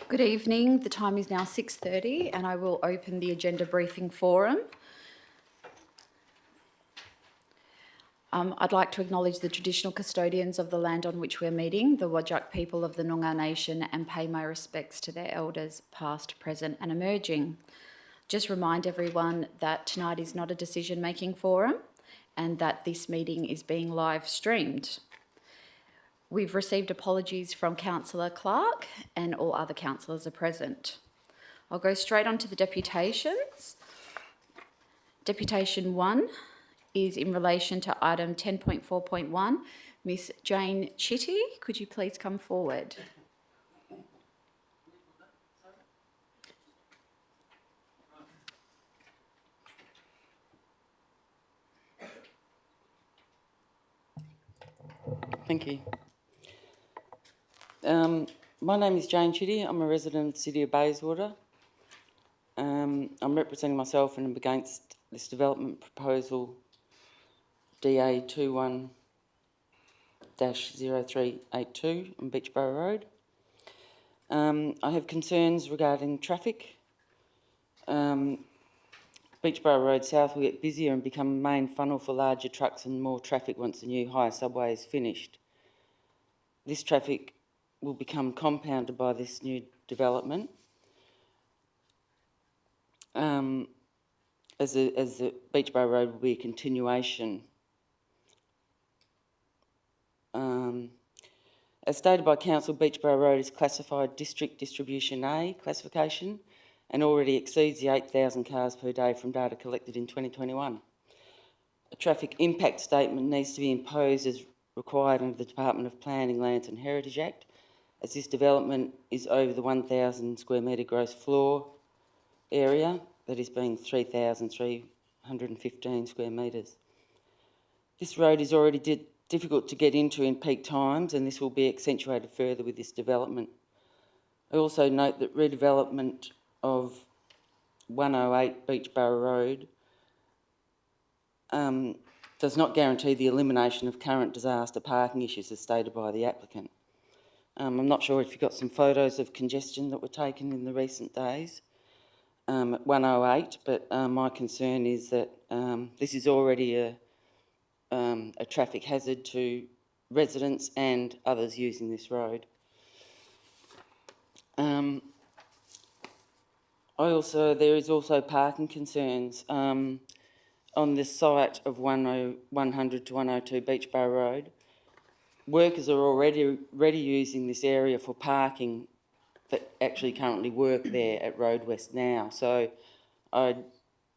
Good evening. The time is now 6:30 and I will open the agenda briefing forum. I'd like to acknowledge the traditional custodians of the land on which we're meeting, the Whadjuk people of the Noongar Nation, and pay my respects to their elders, past, present and emerging. Just remind everyone that tonight is not a decision-making forum and that this meeting is being live streamed. We've received apologies from Councillor Clark and all other councillors are present. I'll go straight on to the deputations. Deputation 1 is in relation to item 10.4.1. Miss Jane Chitty, could you please come forward? Thank you. My name is Jane Chitty. I'm a resident of the City of Bayswater. I'm representing myself and I'm against this development proposal DA 21-0382 on Beachborough Road. I have concerns regarding traffic. Beachborough Road South will get busier and become a main funnel for larger trucks and more traffic once the new higher subway is finished. This traffic will become compounded by this new development. As the Beachborough Road will be a continuation. As stated by Council, Beachborough Road is classified District Distribution A classification and already exceeds the 8,000 cars per day from data collected in 2021. A traffic impact statement needs to be imposed as required under the Department of Planning, Lands and Heritage Act, as this development is over the 1,000 square metre gross floor area, that is being 3,315 square metres. This road is already difficult to get into in peak times and this will be accentuated further with this development. I also note that redevelopment of 108 Beachborough Road does not guarantee the elimination of current disaster parking issues as stated by the applicant. I'm not sure if you've got some photos of congestion that were taken in the recent days at 108, but my concern is that this is already a traffic hazard to residents and others using this road. There is also parking concerns on the site of 100 to 102 Beachborough Road. Workers are already using this area for parking that actually currently work there at Road West now. So I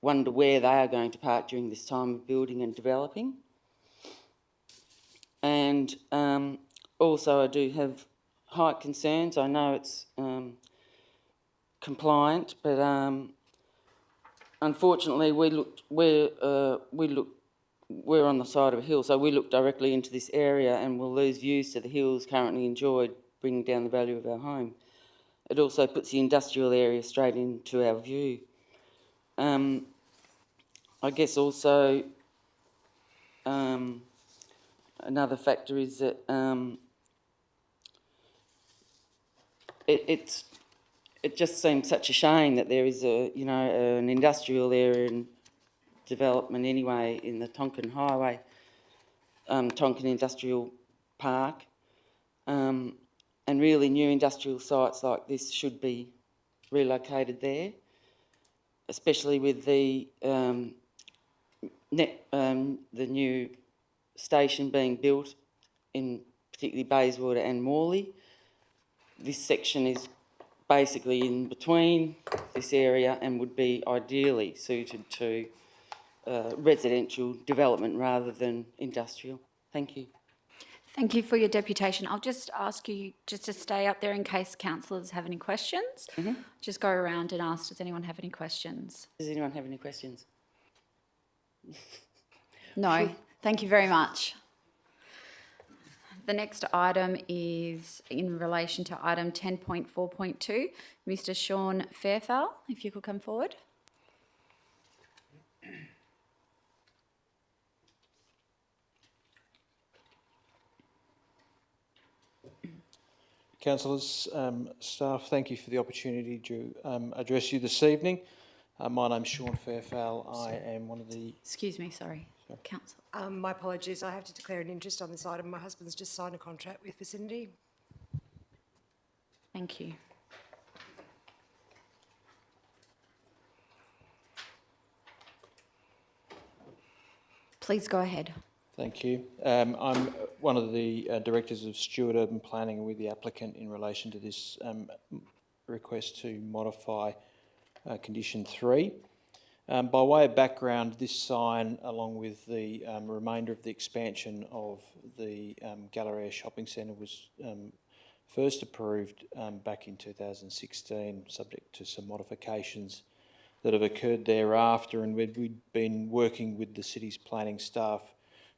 wonder where they are going to park during this time of building and developing. And also I do have height concerns. I know it's compliant, but unfortunately we're on the side of a hill, so we look directly into this area and we'll lose views to the hills currently enjoyed, bringing down the value of our home. It also puts the industrial area straight into our view. I guess also another factor is that it just seems such a shame that there is an industrial area and development anyway in the Tonkin Highway, Tonkin Industrial Park, and really new industrial sites like this should be relocated there, especially with the new station being built in particularly Bayswater and Morley. This section is basically in between this area and would be ideally suited to residential development rather than industrial. Thank you. Thank you for your deputation. I'll just ask you just to stay up there in case councillors have any questions. Just go around and ask, does anyone have any questions? Does anyone have any questions? No. Thank you very much. The next item is in relation to item 10.4.2. Mr. Sean Fairfowl, if you could come forward. Councillors, staff, thank you for the opportunity to address you this evening. My name's Sean Fairfowl. I am one of the... Excuse me, sorry. Council. My apologies, I have to declare an interest on this item. My husband's just signed a contract with Vicinity. Thank you. Please go ahead. Thank you. I'm one of the directors of Stewart Urban Planning with the applicant in relation to this request to modify condition 3. By way of background, this sign, along with the remainder of the expansion of the Galleria Shopping Centre, was first approved back in 2016, subject to some modifications that have occurred thereafter, and we'd been working with the city's planning staff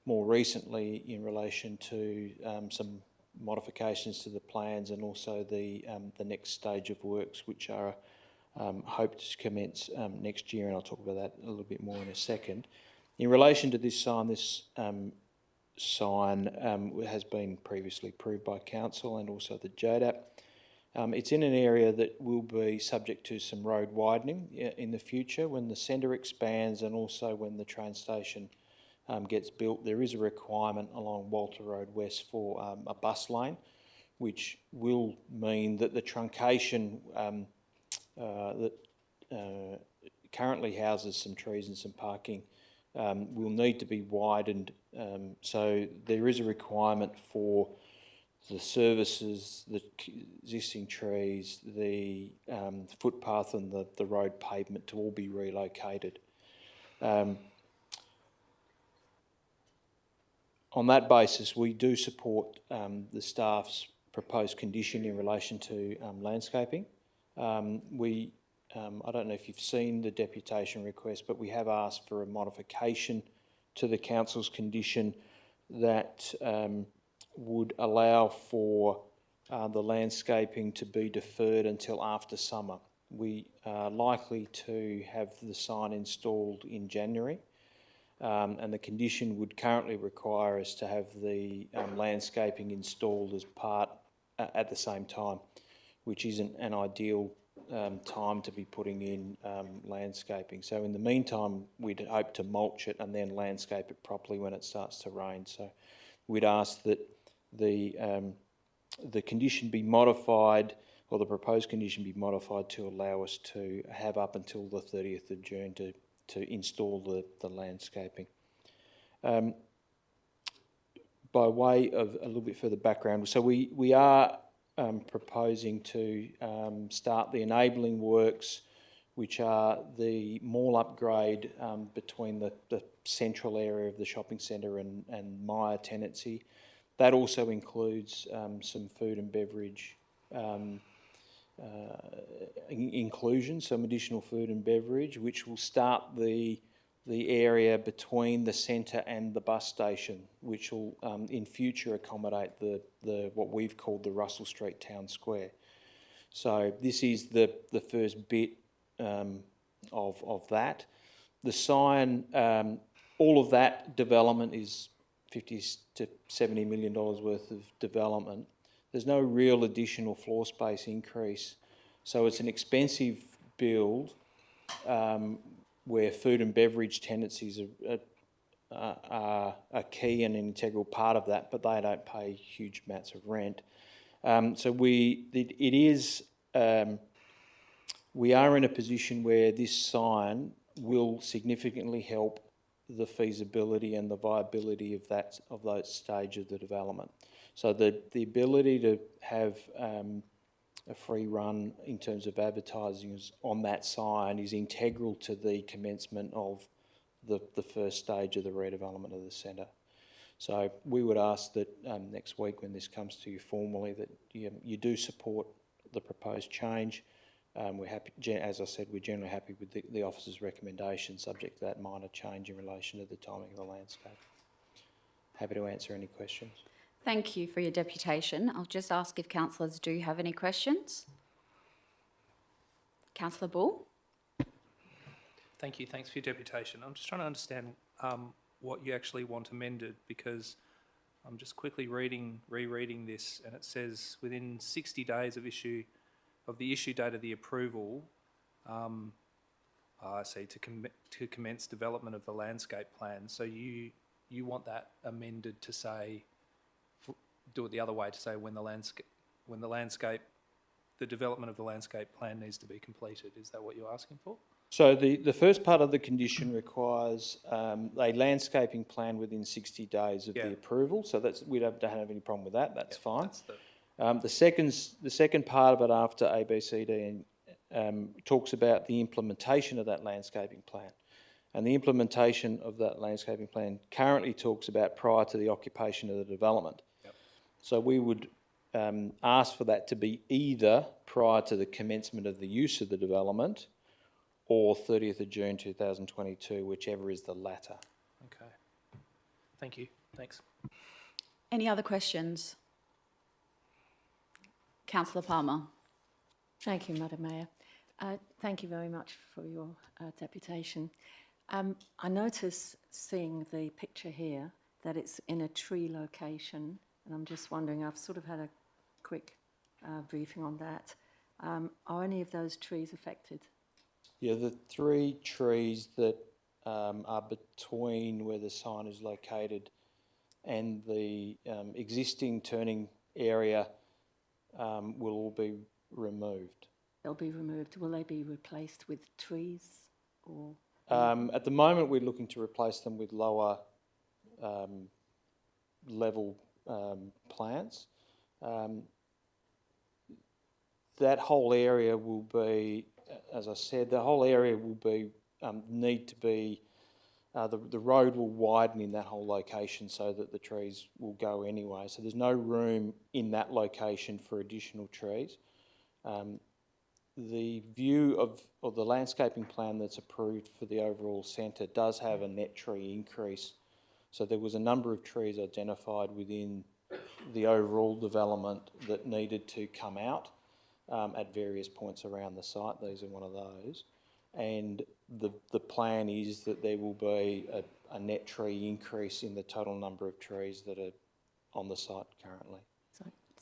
more recently in relation to some modifications to the plans and also the next stage of works, which are hoped to commence next year, and I'll talk about that a little bit more in a second. In relation to this sign has been previously approved by council and also the JDAP. It's in an area that will be subject to some road widening in the future when the centre expands, and also when the train station gets built. There is a requirement along Walter Road West for a bus lane, which will mean that the truncation that currently houses some trees and some parking will need to be widened. So there is a requirement for the services, the existing trees, the footpath and the road pavement to all be relocated. On that basis, we do support the staff's proposed condition in relation to landscaping. I don't know if you've seen the deputation request, but we have asked for a modification to the council's condition that would allow for the landscaping to be deferred until after summer. We are likely to have the sign installed in January, and the condition would currently require us to have the landscaping installed as part at the same time, which isn't an ideal time to be putting in landscaping. So in the meantime, we'd hope to mulch it and then landscape it properly when it starts to rain. So we'd ask that the condition be modified, or the proposed condition be modified to allow us to have up until the 30th of June to install the landscaping. By way of a little bit further background, so we are proposing to start the enabling works, which are the mall upgrade between the central area of the shopping centre and Myer tenancy. That also includes some food and beverage inclusion, some additional food and beverage, which will start the area between the centre and the bus station, which will in future accommodate the what we've called the Russell Street Town Square. So this is the first bit of that. The sign, all of that development is $50 to $70 million worth of development. There's no real additional floor space increase, so it's an expensive build where food and beverage tenancies are a key and an integral part of that, but they don't pay huge amounts of rent. So we are in a position where this sign will significantly help the feasibility and the viability of that stage of the development. So the ability to have a free run in terms of advertising on that sign is integral to the commencement of the first stage of the redevelopment of the centre. So we would ask that next week, when this comes to you formally, that you do support the proposed change. We're happy, as I said, we're generally happy with the officer's recommendation, subject to that minor change in relation to the timing of the landscape. Happy to answer any questions. Thank you for your deputation. I'll just ask if councillors do have any questions. Councillor Ball. Thank you. Thanks for your deputation. I'm just trying to understand what you actually want amended, because I'm just quickly rereading this, and it says within 60 days of the issue date of the approval, I see, to commence development of the landscape plan. So you want that amended to say, do it the other way, to say when the development of the landscape plan needs to be completed. Is that what you're asking for? So the first part of the condition requires a landscaping plan within 60 days of the approval. So we don't have any problem with that. That's fine. That's The second part of it after A, B, C, D, and talks about the implementation of that landscaping plan. And the implementation of that landscaping plan currently talks about prior to the occupation of the development. Yep. So we would ask for that to be either prior to the commencement of the use of the development or 30th of June 2022, whichever is the latter. Okay. Thank you. Thanks. Any other questions? Councillor Palmer. Thank you, Madam Mayor. Thank you very much for your deputation. I notice, seeing the picture here, that it's in a tree location, and I'm just wondering, I've sort of had a quick briefing on that. Are any of those trees affected? Yeah, the 3 trees that are between where the sign is located and the existing turning area will all be removed. They'll be removed. Will they be replaced with trees or? At the moment, we're looking to replace them with lower level plants. That whole area will be, as I said, the whole area will be need to be. The road will widen in that whole location so that the trees will go anyway. So there's no room in that location for additional trees. The view of the landscaping plan that's approved for the overall centre does have a net tree increase. So there was a number of trees identified within the overall development that needed to come out at various points around the site. These are one of those. And the plan is that there will be a net tree increase in the total number of trees that are on the site currently.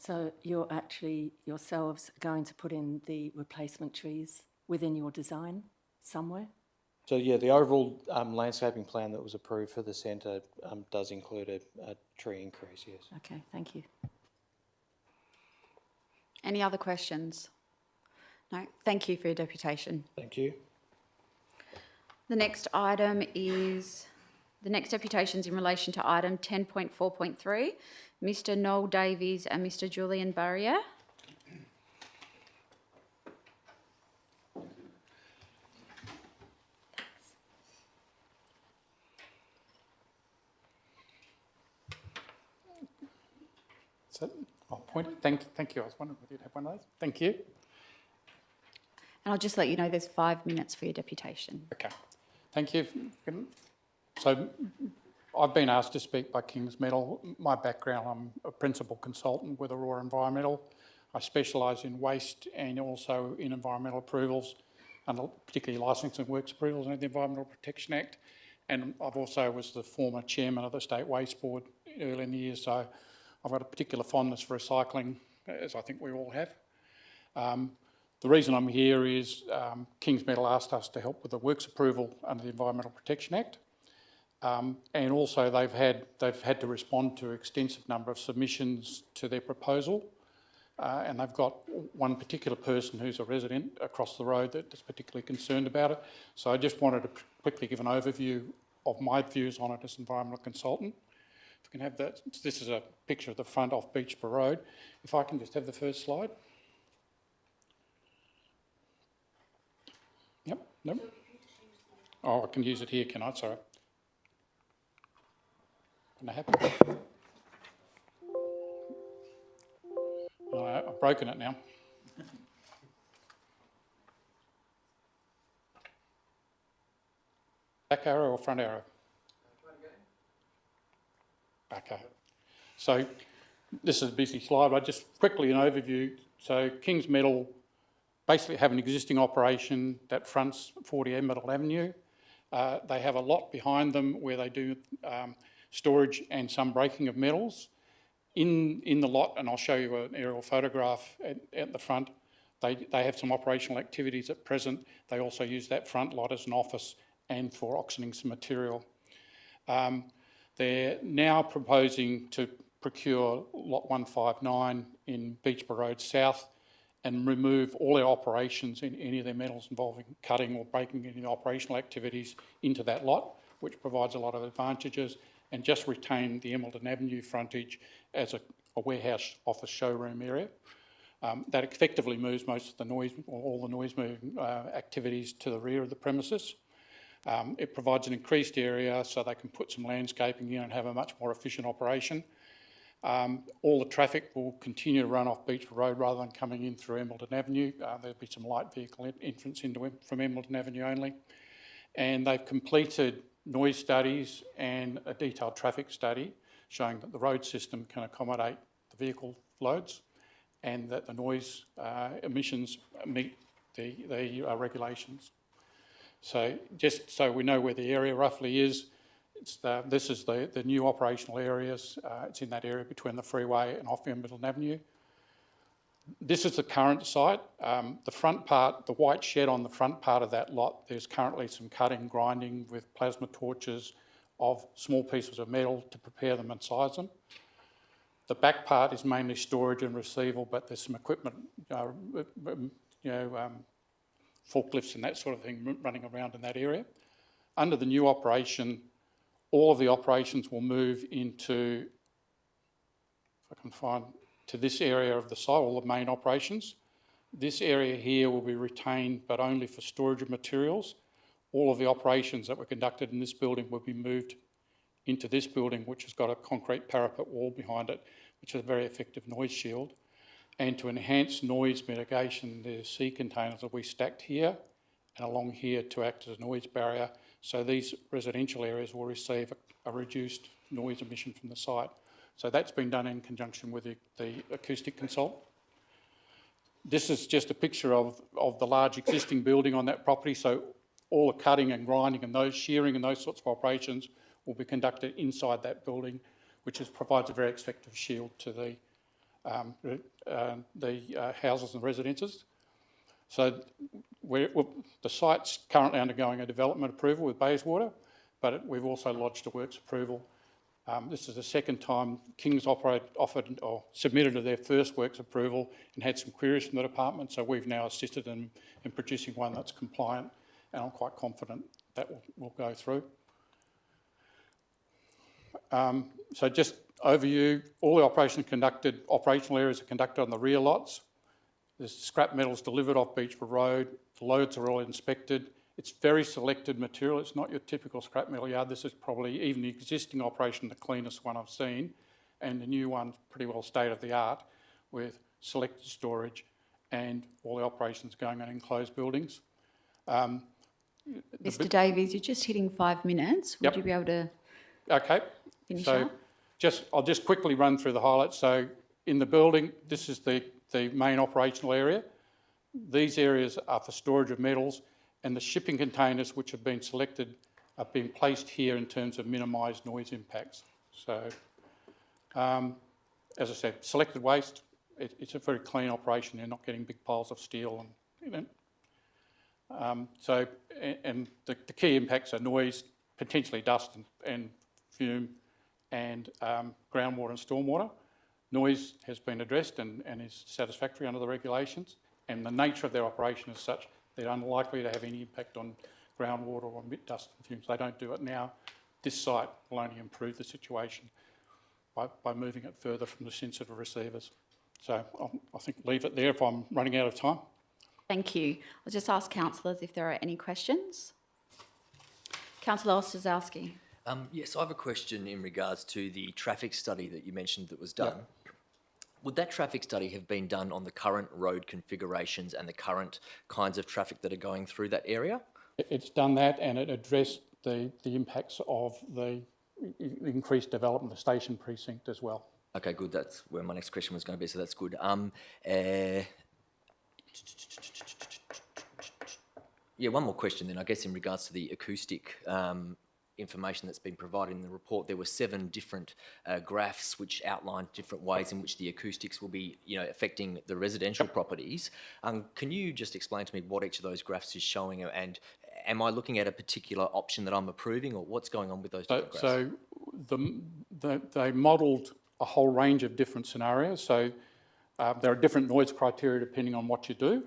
So you're actually yourselves going to put in the replacement trees within your design somewhere? So yeah, the overall landscaping plan that was approved for the centre does include a tree increase, yes. Okay, thank you. Any other questions? No? Thank you for your deputation. Thank you. The next item is, the next deputation is in relation to item 10.4.3, Mr Noel Davies and Mr Julian Barrier. So, thank you. I was wondering whether you'd have one of those. Thank you. And I'll just let you know there's 5 minutes for your deputation. Okay. Thank you. So, I've been asked to speak by Kingsmetal. My background, I'm a principal consultant with Aurora Environmental. I specialise in waste and also in environmental approvals, and particularly licensing works approvals under the Environmental Protection Act. And I've also was the former chairman of the State Waste Board early in the year, so I've got a particular fondness for recycling, as I think we all have. The reason I'm here is Kingsmetal asked us to help with the works approval under the Environmental Protection Act. And also they've had to respond to an extensive number of submissions to their proposal, and they've got one particular person who's a resident across the road that is particularly concerned about it. So I just wanted to quickly give an overview of my views on it as environmental consultant. If we can have that, this is a picture of the front off Beechborough Road. If I can just have the first slide. Yep, nope. Oh, I can use it here, can I? Sorry. Can that happen? Oh, I've broken it now. Back arrow or front arrow? Okay. So this is a busy slide, but just quickly an overview. So Kingsmetal basically have an existing operation that fronts 40 Middle Avenue. They have a lot behind them where they do storage and some breaking of metals. In the lot, and I'll show you an aerial photograph at the front, they have some operational activities at present. They also use that front lot as an office and for auctioning some material. They're now proposing to procure lot 159 in Beechborough Road South and remove all their operations in any of their metals involving cutting or breaking any operational activities into that lot, which provides a lot of advantages, and just retain the Embleton Avenue frontage as a warehouse office showroom area. That effectively moves most of the noise, or all the noise moving activities to the rear of the premises. It provides an increased area so they can put some landscaping in and have a much more efficient operation. All the traffic will continue to run off Beechborough Road rather than coming in through Embleton Avenue. There'll be some light vehicle entrance into from Embleton Avenue only. And they've completed noise studies and a detailed traffic study showing that the road system can accommodate the vehicle loads and that the noise emissions meet the regulations. So just so we know where the area roughly is, this is the new operational areas. It's in that area between the freeway and off Embleton Avenue. This is the current site. The front part, the white shed on the front part of that lot, there's currently some cutting, grinding with plasma torches of small pieces of metal to prepare them and size them. The back part is mainly storage and receival, but there's some equipment, forklifts and that sort of thing running around in that area. Under the new operation, all of the operations will move into, if I can find, to this area of the site, all the main operations. This area here will be retained, but only for storage of materials. All of the operations that were conducted in this building will be moved into this building, which has got a concrete parapet wall behind it, which is a very effective noise shield. And to enhance noise mitigation, the sea containers will be stacked here and along here to act as a noise barrier. So these residential areas will receive a reduced noise emission from the site. So that's been done in conjunction with the acoustic consultant. This is just a picture of the large existing building on that property. So all the cutting and grinding and those shearing and those sorts of operations will be conducted inside that building, which provides a very effective shield to the houses and residences. So the site's currently undergoing a development approval with Bayswater, but we've also lodged a works approval. This is the second time Kings offered or submitted their first works approval and had some queries from the department, so we've now assisted them in producing one that's compliant, and I'm quite confident that will go through. So just overview, all the operational areas are conducted on the rear lots. There's scrap metals delivered off Beechborough Road. The loads are all inspected. It's very selected material. It's not your typical scrap metal yard. This is probably, even the existing operation, the cleanest one I've seen, and the new one's pretty well state of the art with selected storage and all the operations going on in enclosed buildings. Mr Davies, you're just hitting 5 minutes. Would Yep. you be able to Okay, finish so up? I'll just quickly run through the highlights. So in the building, this is the main operational area. These areas are for storage of metals, and the shipping containers which have been selected are being placed here in terms of minimised noise impacts. So, as I said, selected waste, it's a very clean operation. You're not getting big piles of steel and, and the key impacts are noise, potentially dust and fume, and groundwater and stormwater. Noise has been addressed and is satisfactory under the regulations, and the nature of their operation is such they're unlikely to have any impact on groundwater or emit dust and fumes. They don't do it now. This site will only improve the situation by moving it further from the sensitive receivers. So I think leave it there if I'm running out of time. Thank you. I'll just ask councillors if there are any questions. Councillor Ostaszewski. Yes, I have a question in regards to the traffic study that you mentioned that was done. Yep. Would that traffic study have been done on the current road configurations and the current kinds of traffic that are going through that area? It's done that, and it addressed the impacts of the increased development of the station precinct as well. Okay, good. That's where my next question was going to be, so that's good. Yeah, one more question then, I guess, in regards to the acoustic information that's been provided in the report, there were 7 different graphs which outlined different ways in which the acoustics will be, affecting the residential properties. Can you just explain to me what each of those graphs is showing, and am I looking at a particular option that I'm approving, or what's going on with those different graphs? So they modelled a whole range of different scenarios. So there are different noise criteria depending on what you do.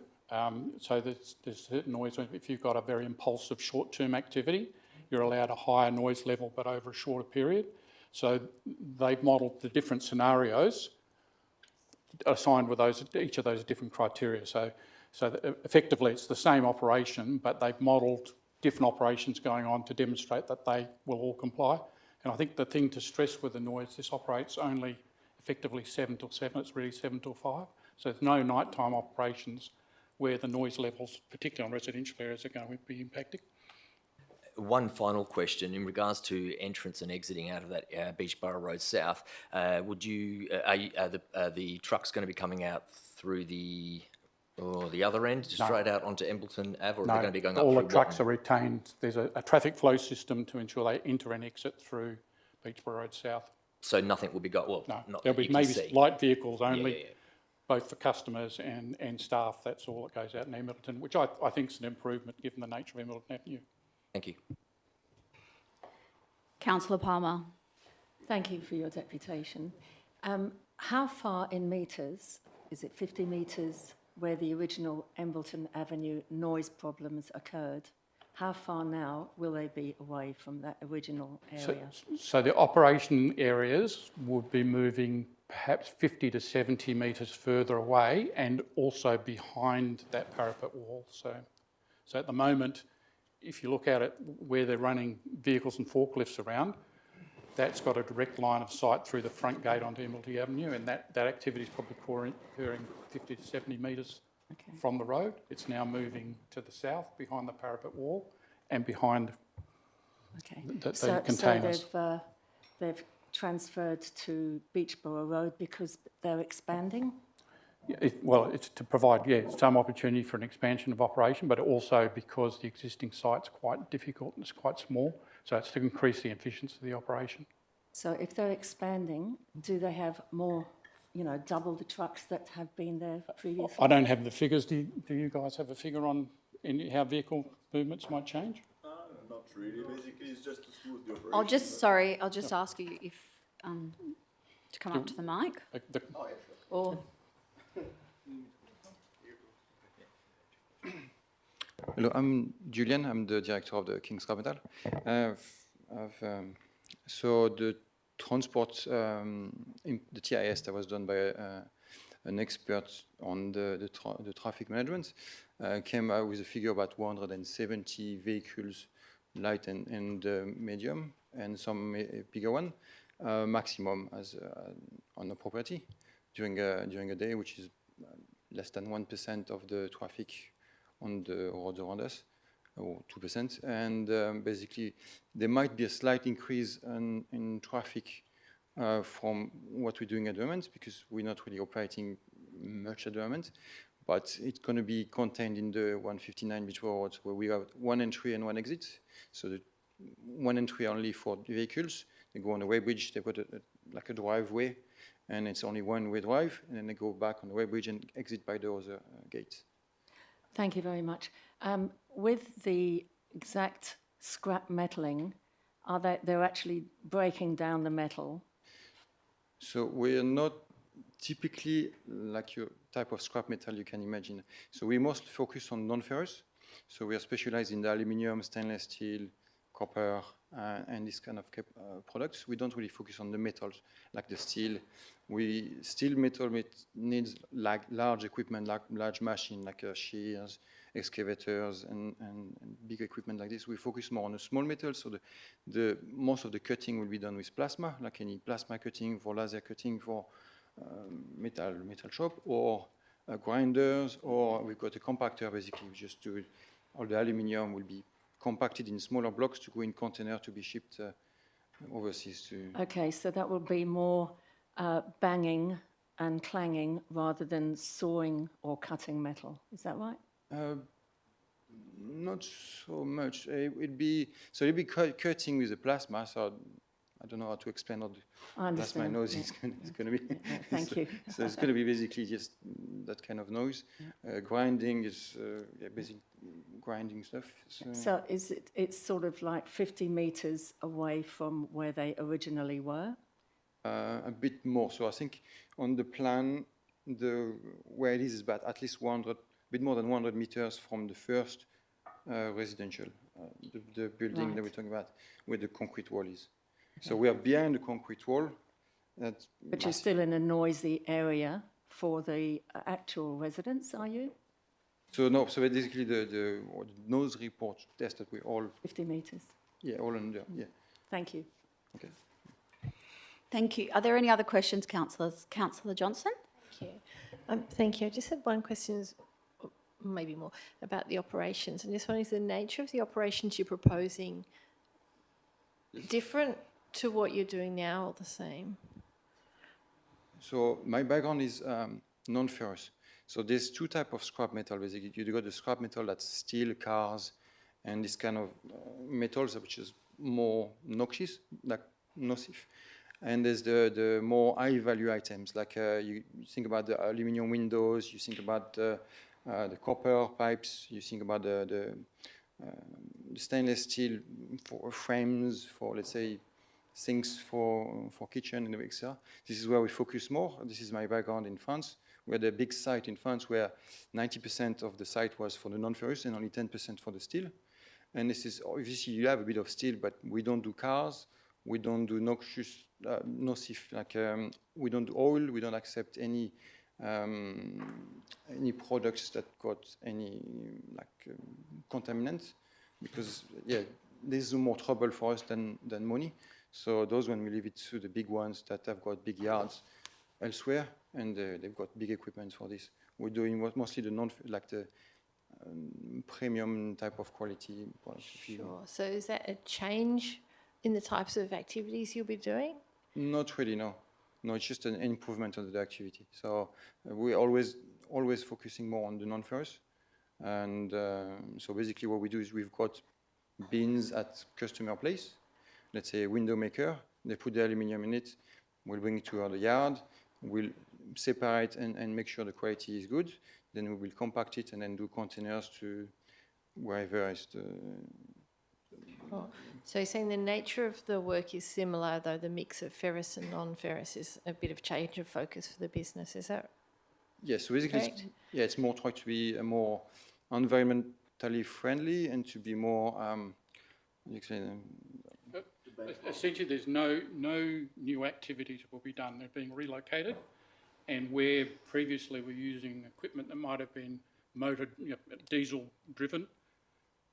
So there's certain noise, if you've got a very impulsive short-term activity, you're allowed a higher noise level but over a shorter period. So they've modelled the different scenarios assigned with each of those different criteria. So effectively it's the same operation, but they've modelled different operations going on to demonstrate that they will all comply. And I think the thing to stress with the noise, this operates only effectively 7 till 7, it's really 7 till 5. So there's no nighttime operations where the noise levels, particularly on residential areas, are going to be impacted. One final question in regards to entrance and exiting out of that Beachborough Road South. Are the trucks going to be coming out through the other end, straight out onto Embleton Ave, or are they going to be going up all through the trucks Watton? are retained. There's a traffic flow system to ensure they enter and exit through Beachborough Road South. So nothing will be got. Well, No, not there'll that be you maybe can see. light vehicles only, Yeah. both for customers and staff. That's all that goes out in Embleton, which I think is an improvement given the nature of Embleton Avenue. Thank you. Councillor Palmer. Thank you for your deputation. How far in metres, is it 50 metres where the original Embleton Avenue noise problems occurred? How far now will they be away from that original area? So the operation areas would be moving perhaps 50 to 70 metres further away and also behind that parapet wall. So at the moment, if you look at it where they're running vehicles and forklifts around, that's got a direct line of sight through the front gate onto Embleton Avenue, and that activity is probably occurring 50 to 70 metres from the road. It's now moving to the south behind the parapet wall and behind the containers. So they've transferred to Beachborough Road because they're expanding? It's to provide, some opportunity for an expansion of operation, but also because the existing site's quite difficult and it's quite small, so it's to increase the efficiency of the operation. So if they're expanding, do they have more, double the trucks that have been there previously? I don't have the figures. Do you guys have a figure on how vehicle movements might change? Not really. Basically, it's just to smooth the operation. I'll just ask you if to come up to the mic. Or Hello, I'm Julian. I'm the director of the King's Capital. So the transport, the TIS that was done by an expert on the traffic management came out with a figure about 170 vehicles, light and medium, and some bigger one, maximum as on the property during a day, which is less than 1% of the traffic on the roads around us, or 2%. And basically, there might be a slight increase in traffic from what we're doing at the moment, because we're not really operating much at the moment. But it's going to be contained in the 159 Beachborough Road, where we have one entry and one exit. So the one entry only for vehicles. They go on the weighbridge, they put like a driveway, and it's only one-way drive, and then they go back on the weighbridge and exit by the other gate. Thank you very much. With the exact scrap metalling, they're actually breaking down the metal? So we're not typically like your type of scrap metal you can imagine. So we mostly focus on non-ferrous. So we are specialized in the aluminium, stainless steel, copper, and this kind of products. We don't really focus on the metals like the steel. Steel metal needs like large equipment, like large machine, like shears, excavators, and big equipment like this. We focus more on the small metal. So the most of the cutting will be done with plasma, like any plasma cutting for laser cutting for metal shop, or grinders, or we've got a compactor. Basically, we just do all the aluminium will be compacted in smaller blocks to go in container to be shipped overseas. Okay, so that will be more banging and clanging rather than sawing or cutting metal. Is that right? Not so much. It'd be cutting with the plasma. So I don't know how to explain how the I plasma understand. noise yeah. is going to be. Thank so, you. So it's going to be basically just that kind of noise. Grinding is basic grinding stuff. So it's sort of like 50 metres away from where they originally were? A bit more. So I think on the plan, where it is about at least 100, bit more than 100 meters from the first residential, the building that Right. we're talking about, where the concrete wall is. So we are behind the concrete wall. That's But you're massive. still in a noisy area for the actual residents, are you? So no, so basically the nose report test that we all, 50 metres. all under, Thank you. okay. Thank you. Are there any other questions, councillors? Councillor Johnson? Thank you. Thank you. I just had one question, maybe more, about the operations. And this one is the nature of the operations you're proposing different to what you're doing now or the same? So my background is non-ferrous. So there's two types of scrap metal, basically. You got the scrap metal that's steel, cars, and this kind of metals, which is more noxious, like nocive. And there's the more high-value items, like you think about the aluminum windows, you think about the copper pipes, you think about the stainless steel for frames, for, let's say, things for kitchen and etc. This is where we focus more. This is my background in France. We had a big site in France where 90% of the site was for the non-ferrous and only 10% for the steel. And this is, obviously, you have a bit of steel, but we don't do cars. We don't do noxious, nocive, like we don't do oil. We don't accept any products that got any contaminants, because there's more trouble for us than money. So those when we leave it to the big ones that have got big yards elsewhere, and they've got big equipment for this. We're doing mostly the premium type of quality products. Sure. So is that a change in the types of activities you'll be doing? Not really, no. No, it's just an improvement of the activity. So we're always focusing more on the non-ferrous. And so basically what we do is we've got bins at customer place. Let's say a window maker, they put the aluminum in it, we'll bring it to the yard, we'll separate and make sure the quality is good. Then we will compact it and then do containers to wherever is the... Oh. So you're saying the nature of the work is similar, though the mix of ferrous and non-ferrous is a bit of change of focus for the business, is that Yes, so basically, it's more try to be more environmentally friendly and to be more, Essentially, there's no new activities will be done. They're being relocated, and where previously we're using equipment that might have been motor, diesel driven,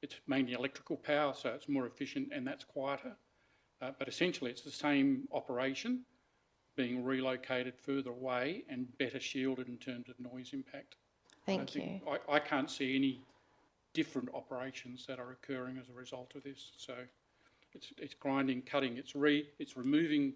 it's mainly electrical power, so it's more efficient and that's quieter. But essentially, it's the same operation being relocated further away and better shielded in terms of noise impact. Thank you. I can't see any different operations that are occurring as a result of this. So it's grinding, cutting, it's removing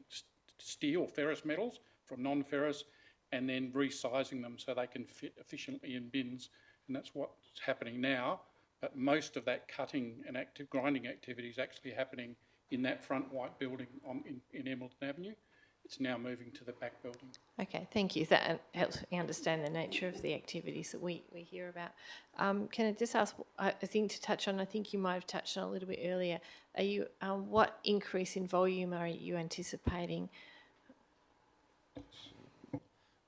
steel, ferrous metals from non-ferrous, and then resizing them so they can fit efficiently in bins. And that's what's happening now. But most of that cutting and active grinding activity is actually happening in that front white building in Embleton Avenue. It's now moving to the back building. Okay, thank you. That helps me understand the nature of the activities that we hear about. Can I just ask, I think to touch on, I think you might have touched on a little bit earlier, are you, what increase in volume are you anticipating?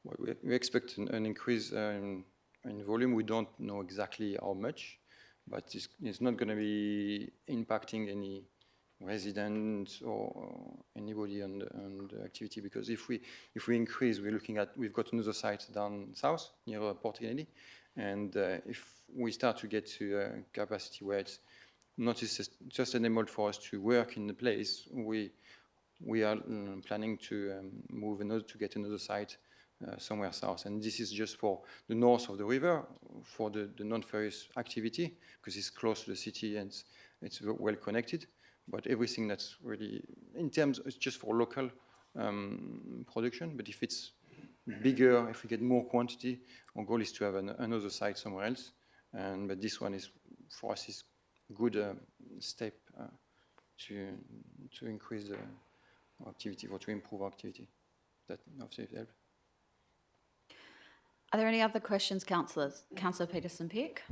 Well, we expect an increase in volume. We don't know exactly how much, but it's not going to be impacting any residents or anybody on the activity, because if we increase, we've got another site down south near Port Kennedy, and if we start to get to a capacity where it's not just enabled for us to work in the place, we are planning to to get another site somewhere south, and this is just for the north of the river for the non-ferrous activity, because it's close to the city and it's well connected. But everything that's really, in terms, it's just for local production. But if it's bigger, if we get more quantity, our goal is to have another site somewhere else. But this one is for us is good step to increase our activity or to improve our activity. That obviously help. Are there any other questions, councillors? Councillor Peterson-Pick.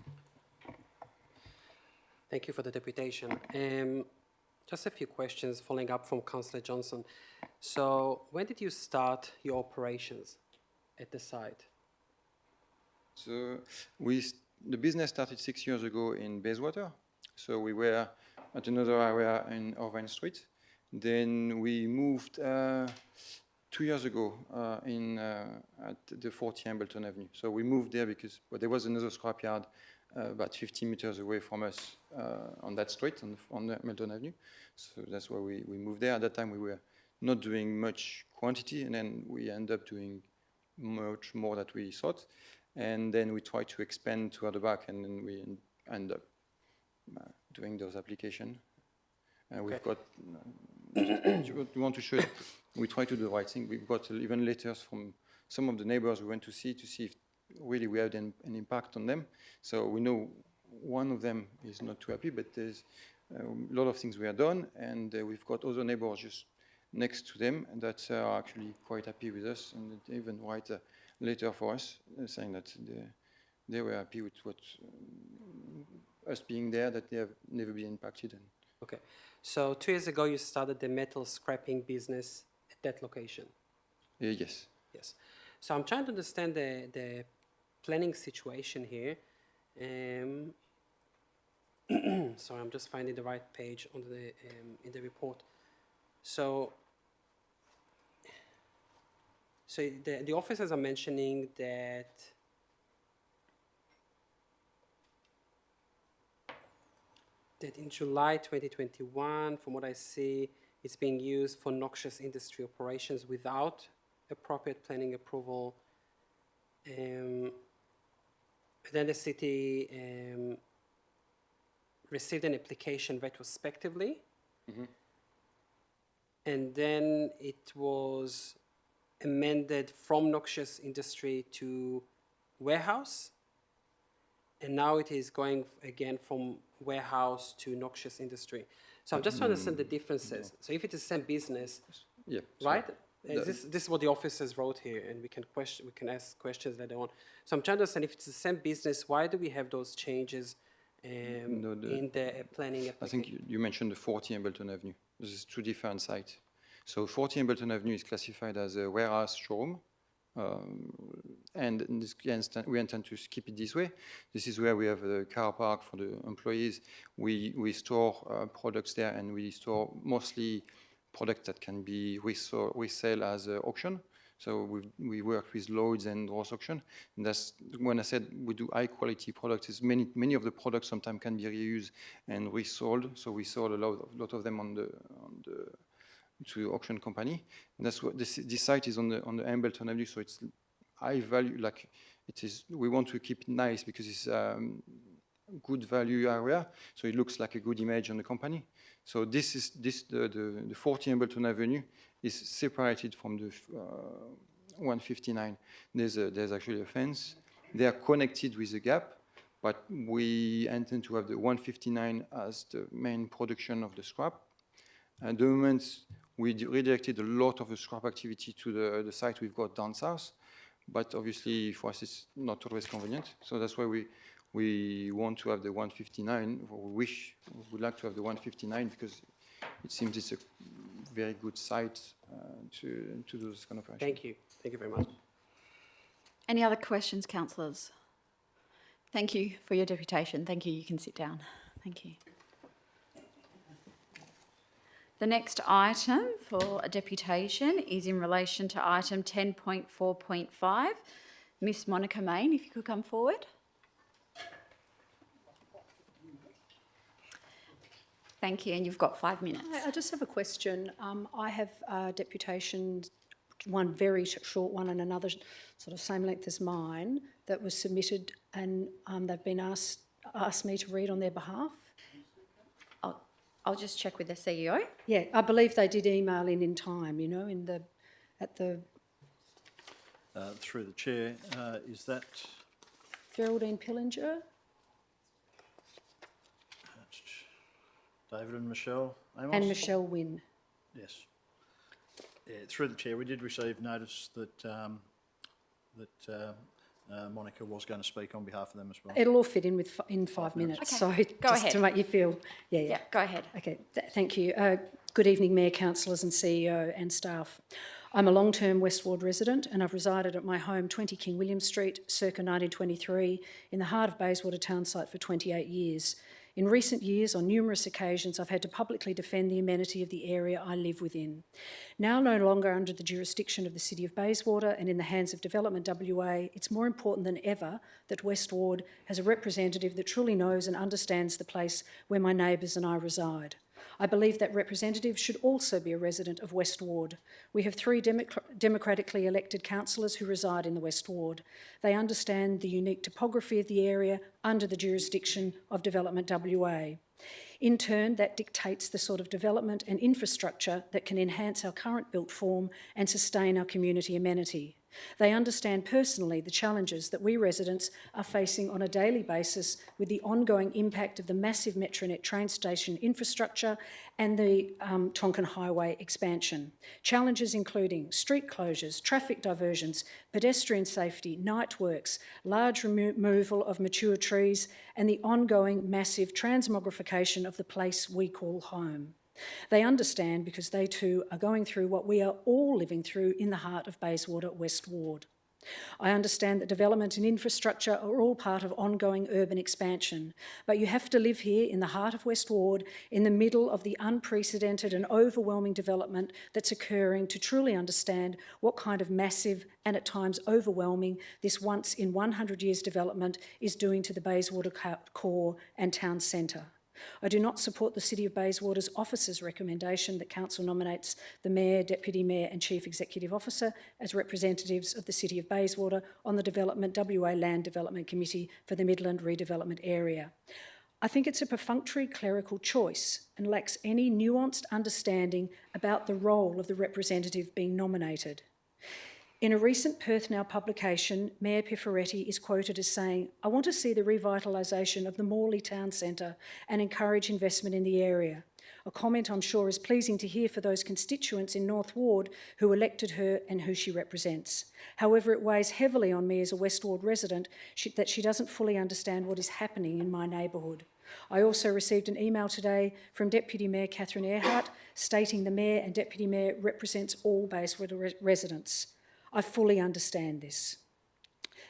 Thank you for the deputation. Just a few questions following up from Councillor Johnson. So when did you start your operations at the site? So the business started 6 years ago in Bayswater. So we were at another area in Irvine Street. Then we moved 2 years ago at the 40 Hambleton Avenue. So we moved there because there was another scrapyard about 50 meters away from us on that street, on the Hambleton Avenue. So that's why we moved there. At that time, we were not doing much quantity, and then we ended up doing much more than we thought. And then we tried to expand to the back, and then we end up doing those applications. And we've got, we want to show, we try to do the right thing. We've got even letters from some of the neighbors we went to see if really we had an impact on them. So we know one of them is not too happy, but there's a lot of things we have done, and we've got other neighbors just next to them that are actually quite happy with us, and they even write a letter for us saying that they were happy with what us being there, that they have never been impacted. Okay. So 2 years ago, you started the metal scrapping business at that location? Yes. Yes. So I'm trying to understand the planning situation here. Sorry, I'm just finding the right page on in the report. So the officers are mentioning that in July 2021, from what I see, it's being used for noxious industry operations without appropriate planning approval. Then the city received an application retrospectively, and then it was amended from noxious industry to warehouse, and now it is going again from warehouse to noxious industry. So I'm just trying to understand the differences. So if it's the same business, Yeah. right? This is what the officers wrote here, and we can ask questions later on. So I'm trying to understand if it's the same business, why do we have those changes in the planning application? I think you mentioned the 40 Hambleton Avenue. This is two different sites. So 40 Hambleton Avenue is classified as a warehouse showroom, and in this instance, we intend to keep it this way. This is where we have a car park for the employees. We store products there, and we store mostly products that can be resell as auction. So we work with Lloyd's and Ross Auction. And that's when I said we do high quality products. Is many of the products sometimes can be reused and resold. So we sold a lot of them to auction company. And that's what this site is on the Hambleton Avenue. So it's high value. Like it is. We want to keep it nice because it's good value area. So it looks like a good image on the company. So the 40 Hambleton Avenue is separated from the 159. There's actually a fence. They are connected with a gap, but we intend to have the 159 as the main production of the scrap. At the moment, we redirected a lot of the scrap activity to the site we've got down south, but obviously for us it's not always convenient. So that's why we want to have the 159, or we would like to have the 159 because it seems it's a very good site to do this kind of operation. Thank you. Thank you very much. Any other questions, councillors? Thank you for your deputation. Thank you. You can sit down. Thank you. The next item for a deputation is in relation to item 10.4.5. Miss Monica Main, if you could come forward. Thank you, and you've got 5 minutes. I just have a question. I have deputation, one very short one and another sort of same length as mine, that was submitted, and they've been asked me to read on their behalf. I'll just check with the CEO. Yeah, I believe they did email in time, you know, at the... Through the chair, is that... Geraldine Pillinger? David and Michelle Amos. And Michelle Wynne. Yes. Yeah, through the chair, we did receive notice that Monica was going to speak on behalf of them as well. It'll all fit in in 5 minutes. Okay, So go just ahead. to make you feel, yeah. Yeah, go ahead. Okay, thank you. Good evening, Mayor, councillors and CEO and staff. I'm a long-term West Ward resident and I've resided at my home 20 King William Street circa 1923 in the heart of Bayswater town site for 28 years. In recent years, on numerous occasions, I've had to publicly defend the amenity of the area I live within. Now no longer under the jurisdiction of the City of Bayswater and in the hands of Development WA, it's more important than ever that West Ward has a representative that truly knows and understands the place where my neighbours and I reside. I believe that representative should also be a resident of West Ward. We have 3 democratically elected councillors who reside in the West Ward. They understand the unique topography of the area under the jurisdiction of Development WA. In turn, that dictates the sort of development and infrastructure that can enhance our current built form and sustain our community amenity. They understand personally the challenges that we residents are facing on a daily basis with the ongoing impact of the massive Metronet train station infrastructure and the Tonkin Highway expansion. Challenges including street closures, traffic diversions, pedestrian safety, night works, large removal of mature trees, and the ongoing massive transmogrification of the place we call home. They understand because they too are going through what we are all living through in the heart of Bayswater West Ward. I understand that development and infrastructure are all part of ongoing urban expansion, but you have to live here in the heart of West Ward, in the middle of the unprecedented and overwhelming development that's occurring to truly understand what kind of massive and at times overwhelming this once in 100 years development is doing to the Bayswater core and town centre. I do not support the City of Bayswater's officers' recommendation that Council nominates the Mayor, Deputy Mayor and Chief Executive Officer as representatives of the City of Bayswater on the Development WA Land Development Committee for the Midland Redevelopment Area. I think it's a perfunctory clerical choice and lacks any nuanced understanding about the role of the representative being nominated. In a recent Perth Now publication, Mayor Pifferetti is quoted as saying, "I want to see the revitalisation of the Morley Town Centre and encourage investment in the area." A comment I'm sure is pleasing to hear for those constituents in North Ward who elected her and who she represents. However, it weighs heavily on me as a West Ward resident that she doesn't fully understand what is happening in my neighbourhood. I also received an email today from Deputy Mayor Catherine Earhart stating the Mayor and Deputy Mayor represents all Bayswater residents. I fully understand this.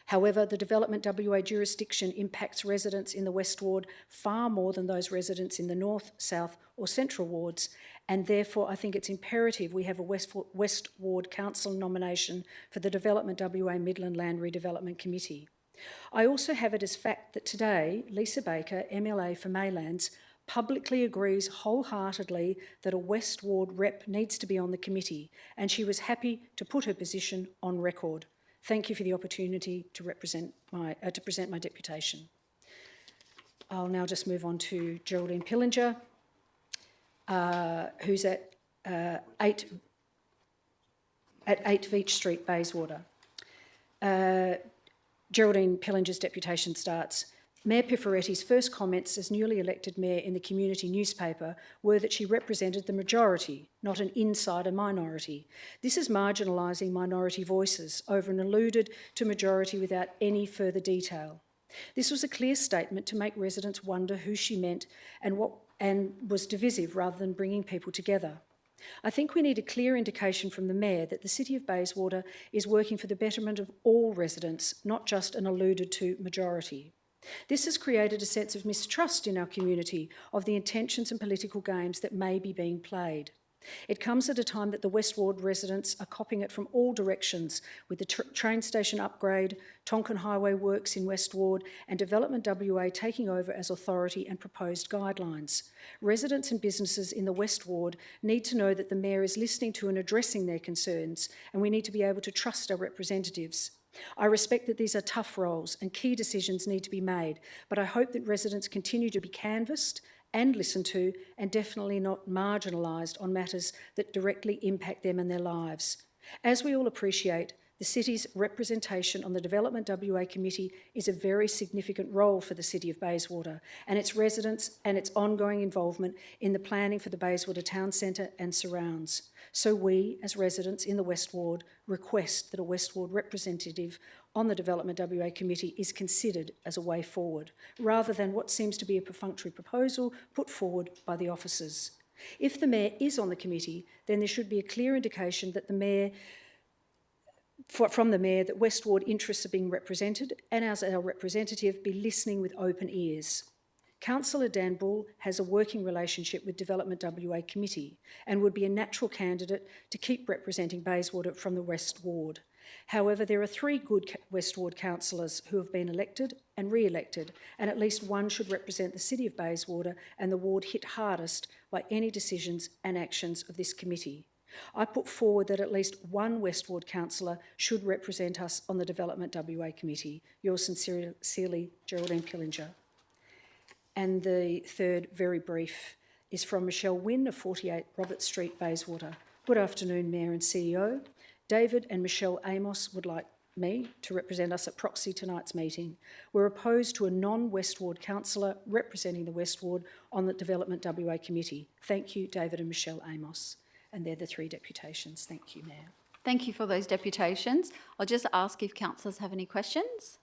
However, the Development WA jurisdiction impacts residents in the West Ward far more than those residents in the North, South or Central Wards, and therefore I think it's imperative we have a West Ward Council nomination for the Development WA Midland Land Redevelopment Committee. I also have it as fact that today, Lisa Baker, MLA for Maylands, publicly agrees wholeheartedly that a West Ward rep needs to be on the committee, and she was happy to put her position on record. Thank you for the opportunity to present my deputation. I'll now just move on to Geraldine Pillinger, who's at 8 Veitch Street, Bayswater. Geraldine Pillinger's deputation starts. Mayor Pifferetti's first comments as newly elected mayor in the community newspaper were that she represented the majority, not an insider minority. This is marginalising minority voices over and alluded to majority without any further detail. This was a clear statement to make residents wonder who she meant and was divisive rather than bringing people together. I think we need a clear indication from the Mayor that the City of Bayswater is working for the betterment of all residents, not just an alluded to majority. This has created a sense of mistrust in our community of the intentions and political games that may be being played. It comes at a time that the West Ward residents are copying it from all directions with the train station upgrade, Tonkin Highway works in West Ward and Development WA taking over as authority and proposed guidelines. Residents and businesses in the West Ward need to know that the Mayor is listening to and addressing their concerns, and we need to be able to trust our representatives. I respect that these are tough roles and key decisions need to be made, but I hope that residents continue to be canvassed and listened to and definitely not marginalised on matters that directly impact them and their lives. As we all appreciate, the The city's representation on the Development WA Committee is a very significant role for the City of Bayswater and its residents and its ongoing involvement in the planning for the Bayswater Town Centre and surrounds. So we, as residents in the West Ward, request that a West Ward representative on the Development WA Committee is considered as a way forward, rather than what seems to be a perfunctory proposal put forward by the officers. If the Mayor is on the committee, then there should be a clear indication that from the Mayor that West Ward interests are being represented, and as our representative be listening with open ears. Councillor Dan Bull has a working relationship with Development WA Committee and would be a natural candidate to keep representing Bayswater from the West Ward. However, there are 3 good West Ward councillors who have been elected and re-elected, and at least one should represent the City of Bayswater and the ward hit hardest by any decisions and actions of this committee. I put forward that at least one West Ward councillor should represent us on the Development WA Committee. Yours sincerely, Geraldine Pillinger. And the third, very brief, is from Michelle Wynne of 48 Roberts Street, Bayswater. Good afternoon, Mayor and CEO. David and Michelle Amos would like me to represent us at proxy tonight's meeting. We're opposed to a non-West Ward councillor representing the West Ward on the Development WA Committee. Thank you, David and Michelle Amos. And they're the 3 deputations. Thank you, Mayor. Thank you for those deputations. I'll just ask if councillors have any questions.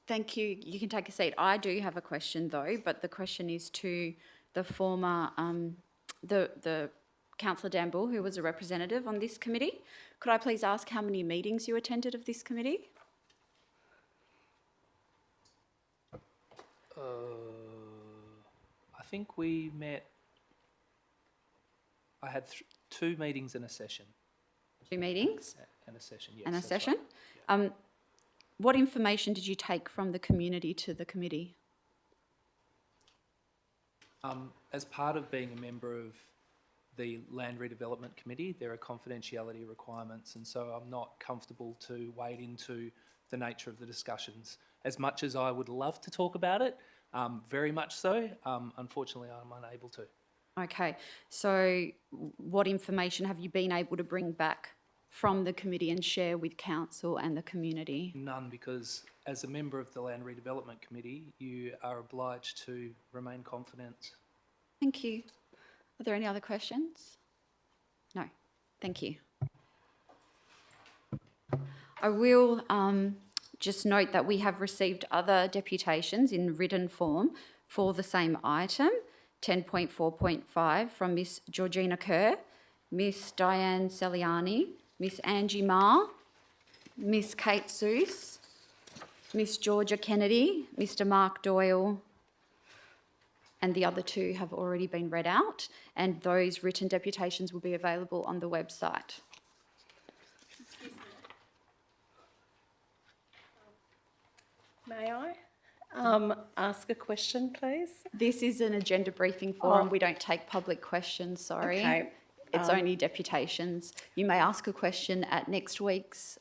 Thank you. You can take a seat. I do have a question though, but the question is to the former, the Councillor Dan Bull, who was a representative on this committee. Could I please ask how many meetings you attended of this committee? I think we met, I had 2 meetings and a session. 2 meetings? And a session, yes. And a that's session? right. What information did you take from the community to the committee? As part of being a member of the Land Redevelopment Committee, there are confidentiality requirements, and so I'm not comfortable to wade into the nature of the discussions. As much as I would love to talk about it, very much so, unfortunately I'm unable to. Okay, so what information have you been able to bring back from the committee and share with council and the community? None, because as a member of the Land Redevelopment Committee, you are obliged to remain confident. Thank you. Are there any other questions? No, thank you. I will just note that we have received other deputations in written form for the same item, 10.4.5, from Miss Georgina Kerr, Miss Diane Celiani, Miss Angie Ma, Miss Kate Seuss, Miss Georgia Kennedy, Mr. Mark Doyle, and the other 2 have already been read out, and those written deputations will be available on the website. May I ask a question, please? This is an agenda briefing forum. We don't take public questions, sorry. Okay. It's only deputations. You may ask a question at next week's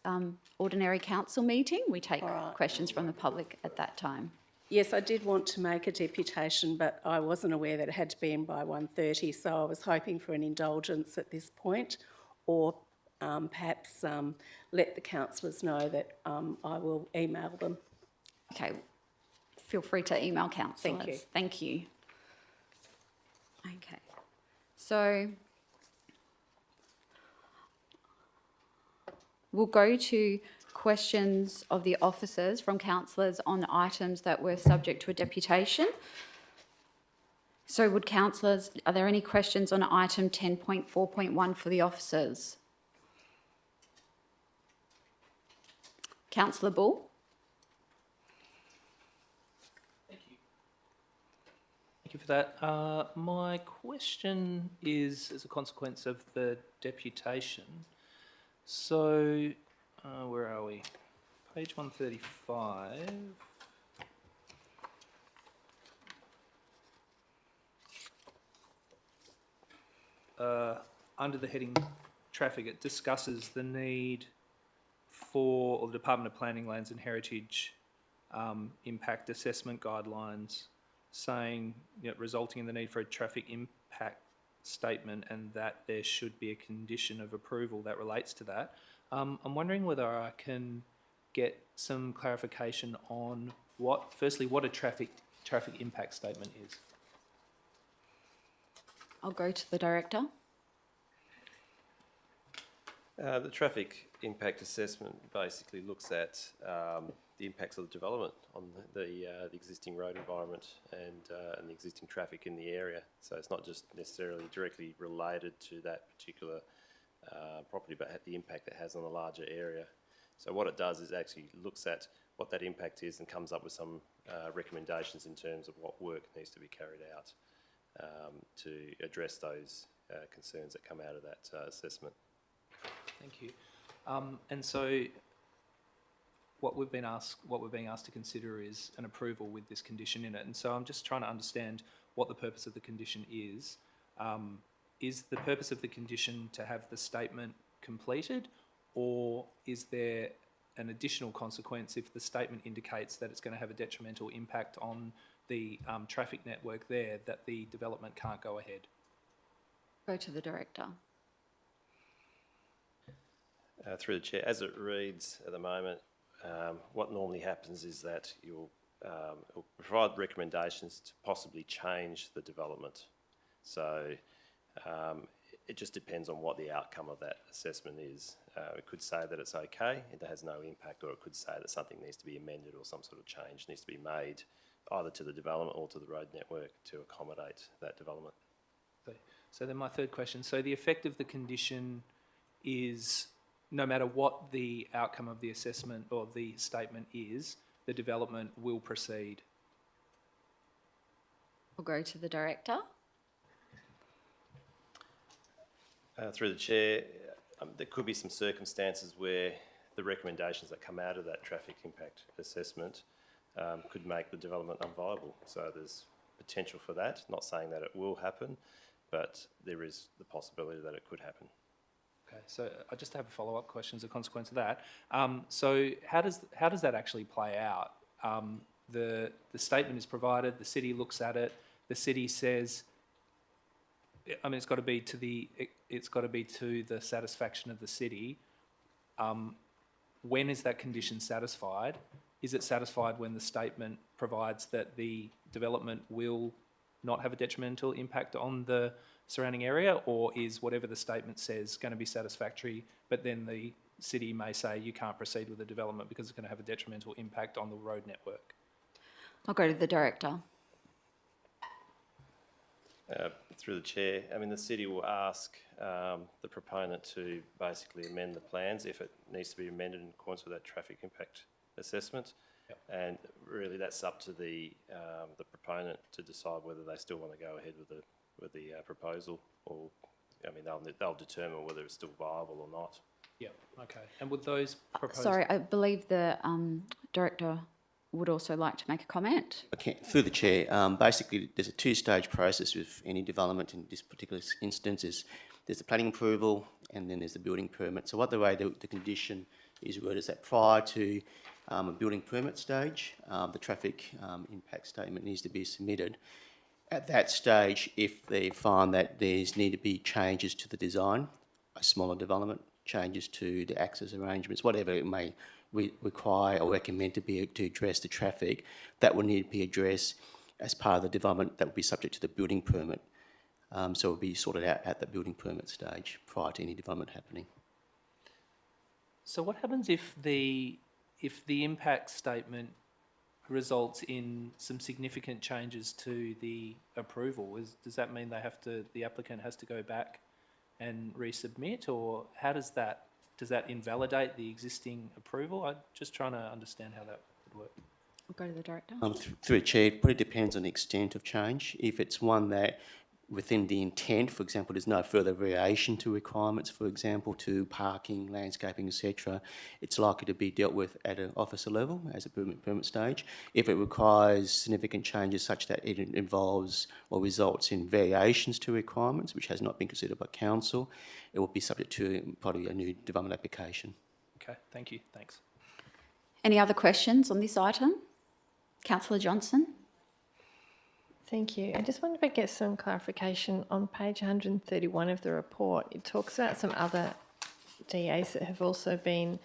ordinary council meeting. We take questions from the public at that time. Yes, I did want to make a deputation, but I wasn't aware that it had to be in by 1:30, so I was hoping for an indulgence at this point, or perhaps let the councillors know that I will email them. Okay, feel free to email councillors. Thank you. Thank you. Okay, so we'll go to questions of the officers from councillors on items that were subject to a deputation. So would councillors, are there any questions on item 10.4.1 for the officers? Councillor Bull? Thank you for that. My question is as a consequence of the deputation. So, where are we? Page 135. Under the heading traffic, it discusses the need for, or the Department of Planning, Lands and Heritage impact assessment guidelines saying, resulting in the need for a traffic impact statement and that there should be a condition of approval that relates to that. I'm wondering whether I can get some clarification on firstly, what a traffic impact statement is. I'll go to the director. The traffic impact assessment basically looks at the impacts of the development on the existing road environment and the existing traffic in the area. So it's not just necessarily directly related to that particular property, but the impact it has on a larger area. So what it does is actually looks at what that impact is and comes up with some recommendations in terms of what work needs to be carried out to address those concerns that come out of that assessment. Thank you. And so what we're being asked to consider is an approval with this condition in it. And so I'm just trying to understand what the purpose of the condition is. Is the purpose of the condition to have the statement completed, or is there an additional consequence if the statement indicates that it's going to have a detrimental impact on the traffic network there, that the development can't go ahead? Go to the director. Through the chair, as it reads at the moment, what normally happens is that you'll provide recommendations to possibly change the development. So it just depends on what the outcome of that assessment is. It could say that it's okay, it has no impact, or it could say that something needs to be amended or some sort of change needs to be made either to the development or to the road network to accommodate that development. So then my third question, so the effect of the condition is no matter what the outcome of the assessment or the statement is, the development will proceed? I'll go to the director. Through the chair, there could be some circumstances where the recommendations that come out of that traffic impact assessment could make the development unviable. So there's potential for that. Not saying that it will happen, but there is the possibility that it could happen. Okay, so I just have a follow-up question as a consequence of that. So how does that actually play out? The statement is provided, the city looks at it, the city says, I mean, it's got to be to the satisfaction of the city. When is that condition satisfied? Is it satisfied when the statement provides that the development will not have a detrimental impact on the surrounding area, or is whatever the statement says going to be satisfactory, but then the city may say you can't proceed with the development because it's going to have a detrimental impact on the road network? I'll go to the director. Through the chair, I mean, the city will ask the proponent to basically amend the plans if it needs to be amended in accordance with that traffic impact assessment. Yep. And really that's up to the proponent to decide whether they still want to go ahead with the proposal, or I mean they'll determine whether it's still viable or not. Yeah. Okay. And would those proposed? Sorry, I believe the director would also like to make a comment. Okay, through the chair. Basically, there's a two-stage process with any development. In this particular instance, there's the planning approval and then there's the building permit. So what the way the condition is worded is that prior to a building permit stage, the traffic impact statement needs to be submitted. At that stage, if they find that there's need to be changes to the design, a smaller development, changes to the access arrangements, whatever it may require or recommend to address the traffic, that will need to be addressed as part of the development that will be subject to the building permit. So it will be sorted out at the building permit stage prior to any development happening. So what happens if the impact statement results in some significant changes to the approval? Does that mean the applicant has to go back and resubmit, or how does that invalidate the existing approval? I'm just trying to understand how that would work. I'll go to the director. Through the chair, it probably depends on the extent of change. If it's one that within the intent, for example, there's no further variation to requirements, for example, to parking, landscaping, etc., it's likely to be dealt with at an officer level as a permit stage. If it requires significant changes such that it involves or results in variations to requirements, which has not been considered by council, it will be subject to probably a new development application. Okay, thank you. Thanks. Any other questions on this item? Councillor Johnson? Thank you. I just wonder if I get some clarification on page 131 of the report. It talks about some other DAs that have also been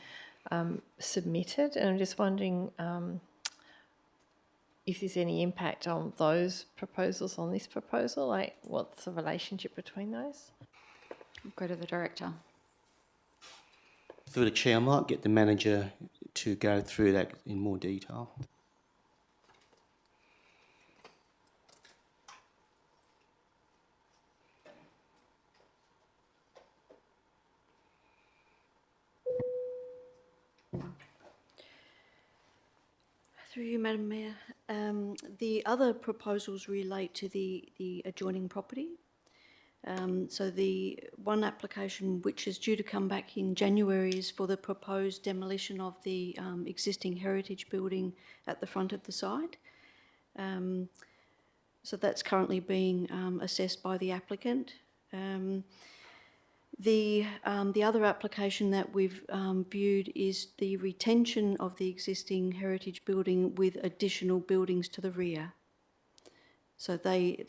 submitted, and I'm just wondering if there's any impact on those proposals on this proposal, like what's the relationship between those? I'll go to the Director. Through the chair, I might get the manager to go through that in more detail. Through you, Madam Mayor. The other proposals relate to the adjoining property. So the one application which is due to come back in January is for the proposed demolition of the existing heritage building at the front of the site. So that's currently being assessed by the applicant. The other application that we've viewed is the retention of the existing heritage building with additional buildings to the rear. So that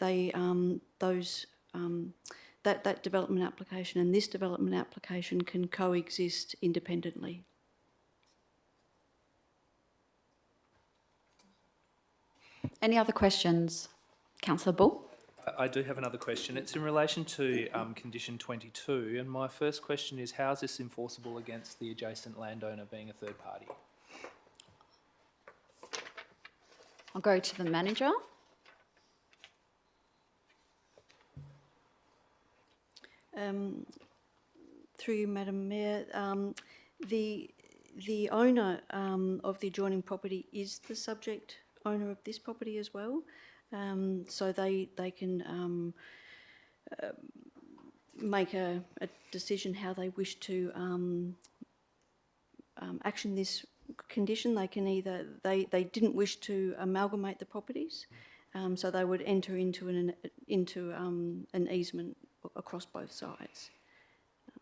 development application and this development application can coexist independently. Any other questions? Councillor Bull? I do have another question. It's in relation to condition 22, and my first question is, how is this enforceable against the adjacent landowner being a third party? I'll go to the manager. Through you, Madam Mayor, the owner of the adjoining property is the subject owner of this property as well. So they can make a decision how they wish to action this condition. They can either, they didn't wish to amalgamate the properties, so they would enter into an easement across both sides.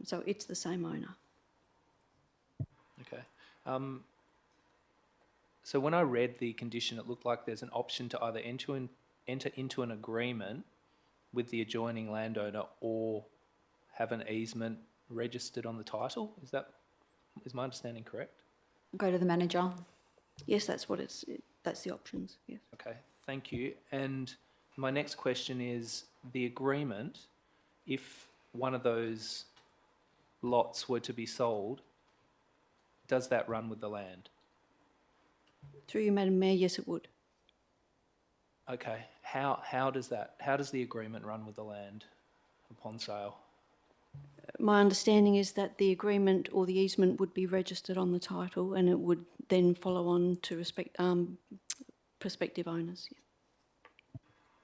So it's the same owner. Okay. So when I read the condition, it looked like there's an option to either enter into an agreement with the adjoining landowner or have an easement registered on the title. Is my understanding correct? Go to the manager. Yes, that's the options, yes. Okay, thank you. And my next question is, the agreement, if one of those lots were to be sold, does that run with the land? Through you, Madam Mayor, yes, it would. Okay, how does the agreement run with the land upon sale? My understanding is that the agreement or the easement would be registered on the title, and it would then follow on to prospective owners. Yeah.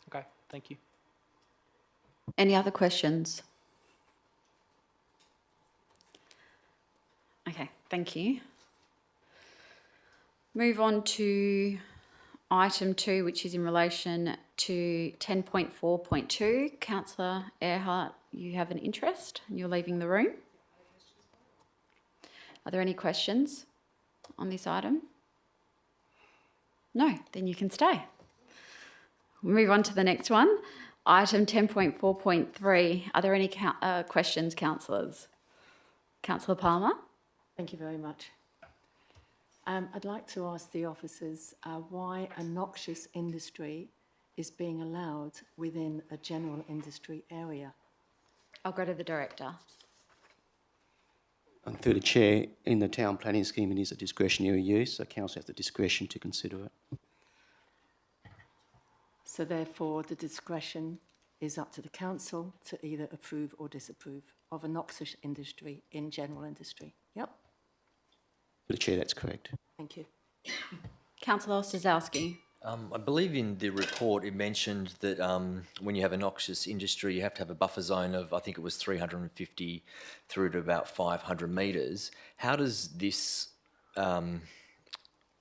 Okay, thank you. Any other questions? Okay, thank you. Move on to item 2, which is in relation to 10.4.2. Councillor Earhart, you have an interest and you're leaving the room. Are there any questions on this item? No, then you can stay. We'll move on to the next one. Item 10.4.3. Are there any questions, councillors? Councillor Palmer? Thank you very much. I'd like to ask the officers why a noxious industry is being allowed within a general industry area. I'll go to the Director. And through the chair, in the town planning scheme, it is a discretionary use, so council has the discretion to consider it. So therefore, the discretion is up to the council to either approve or disapprove of a noxious industry in general industry. Yep. Through the chair, that's correct. Thank you. Councillor Ostaszowski. I believe in the report it mentioned that when you have a noxious industry, you have to have a buffer zone of, I think it was 350 through to about 500 metres. How does this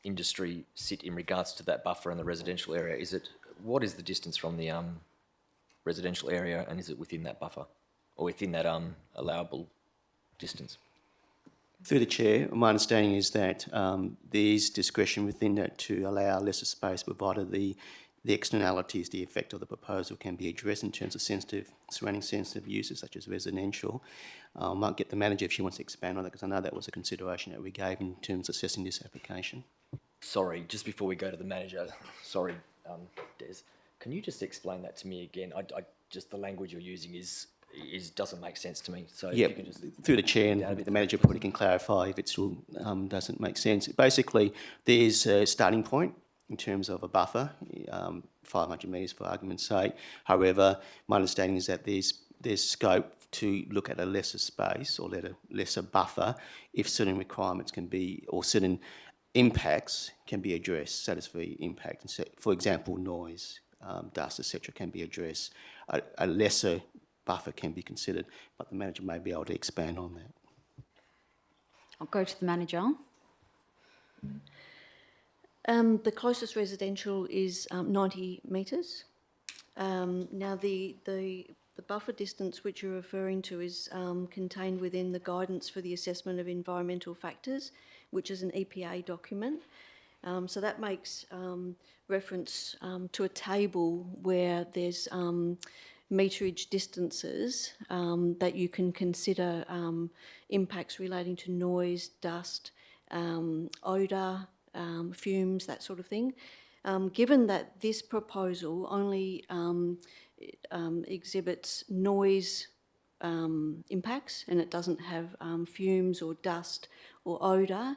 industry sit in regards to that buffer in the residential area? What is the distance from the residential area, and is it within that buffer or within that allowable distance? Through the chair, my understanding is that there is discretion within that to allow lesser space, provided the externalities, the effect of the proposal can be addressed in terms of surrounding sensitive uses such as residential. I might get the manager if she wants to expand on that, because I know that was a consideration that we gave in terms of assessing this application. Sorry, just before we go to the manager, sorry, Des, can you just explain that to me again? Just the language you're using doesn't make sense to me. So if Yeah, you can just through the chair and the manager probably can clarify if it still doesn't make sense. Basically, there's a starting point in terms of a buffer, 500 metres for argument's sake. However, my understanding is that there's scope to look at a lesser space or let a lesser buffer if certain requirements can be, or certain impacts can be addressed, satisfy impact. And so, for example, noise, dust, etc. can be addressed. A lesser buffer can be considered, but the manager may be able to expand on that. I'll go to the manager. The closest residential is 90 metres. Now, the buffer distance which you're referring to is contained within the guidance for the assessment of environmental factors, which is an EPA document. So that makes reference to a table where there's meterage distances that you can consider impacts relating to noise, dust, odour, fumes, that sort of thing. Given that this proposal only exhibits noise impacts and it doesn't have fumes or dust or odour,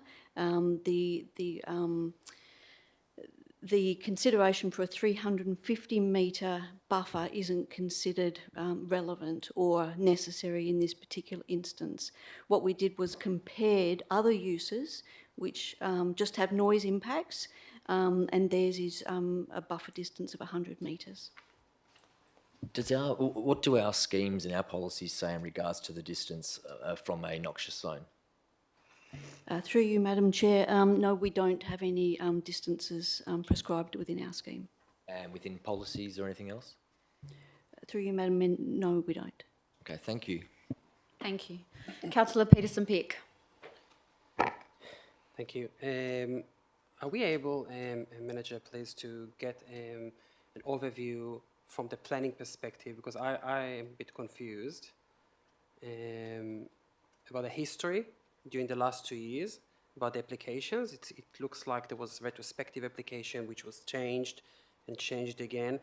the consideration for a 350 metre buffer isn't considered relevant or necessary in this particular instance. What we did was compared other uses which just have noise impacts, and theirs is a buffer distance of 100 metres. what do our schemes and our policies say in regards to the distance from a noxious zone? Through you, Madam Chair, no, we don't have any distances prescribed within our scheme. And within policies or anything else? Through you, Madam Chair, no, we don't. Okay, thank you. Thank you. Councillor Peterson-Pick. Thank you. Are we able, Manager, please, to get an overview from the planning perspective, because I am a bit confused about the history during the last 2 years, about the applications. It looks like there was a retrospective application which was changed and changed again.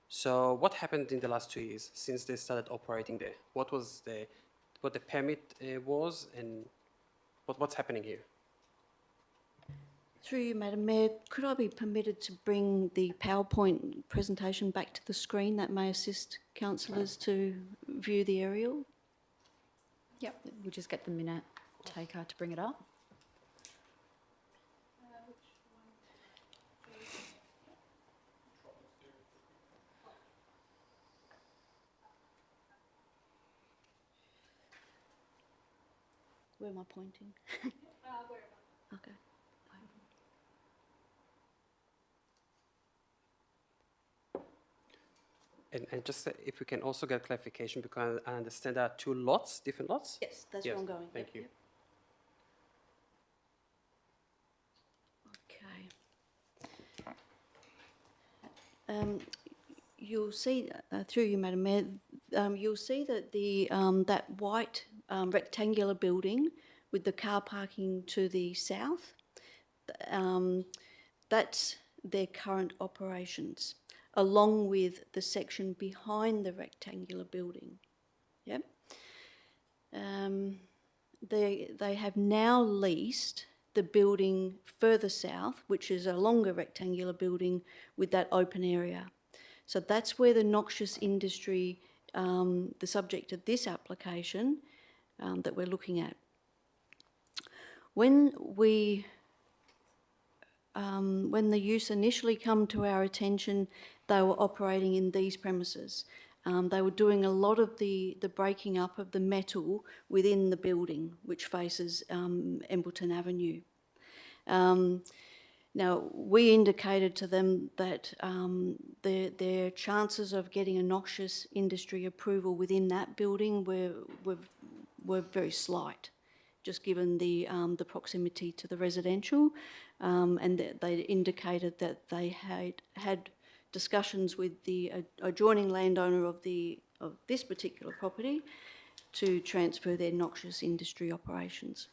So what happened in the last 2 years since they started operating there? What the permit was, and what's happening here? Through you, Madam Mayor, could I be permitted to bring the PowerPoint presentation back to the screen? That may assist councillors to view the aerial. Yep, we'll just get the minute taker to bring it up. Where am I pointing? Okay. And just if we can also get clarification, because I understand there are two lots, different lots? Yes, that's where I'm going. Thank you. Okay. You'll see, through you, Madam Mayor, you'll see that that white rectangular building with the car parking to the south, that's their current operations, along with the section behind the rectangular building. Yep. They have now leased the building further south, which is a longer rectangular building with that open area. So that's where the noxious industry, the subject of this application that we're looking at. When the use initially come to our attention, they were operating in these premises. They were doing a lot of the breaking up of the metal within the building, which faces Embleton Avenue. Now, we indicated to them that their chances of getting a noxious industry approval within that building were very slight, just given the proximity to the residential, and that they indicated that they had discussions with the adjoining landowner of this particular property to transfer their noxious industry operations.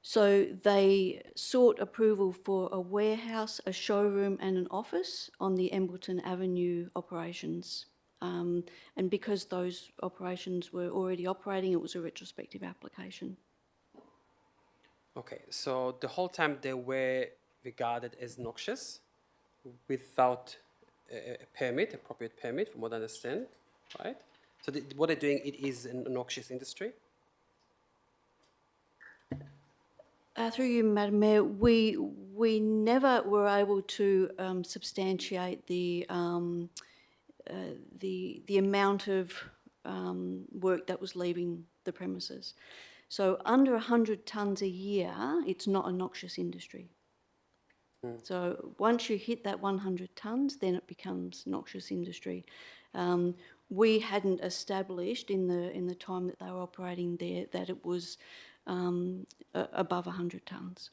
So they sought approval for a warehouse, a showroom and an office on the Embleton Avenue operations. And because those operations were already operating, it was a retrospective application. Okay, so the whole time they were regarded as noxious without a permit, appropriate permit, from what I understand, right? So what they're doing, it is a noxious industry? Through you, Madam Mayor, we never were able to substantiate the amount of work that was leaving the premises. So under 100 tonnes a year, it's not a noxious industry. So once you hit that 100 tonnes, then it becomes noxious industry. We hadn't established in the time that they were operating there that it was above 100 tonnes.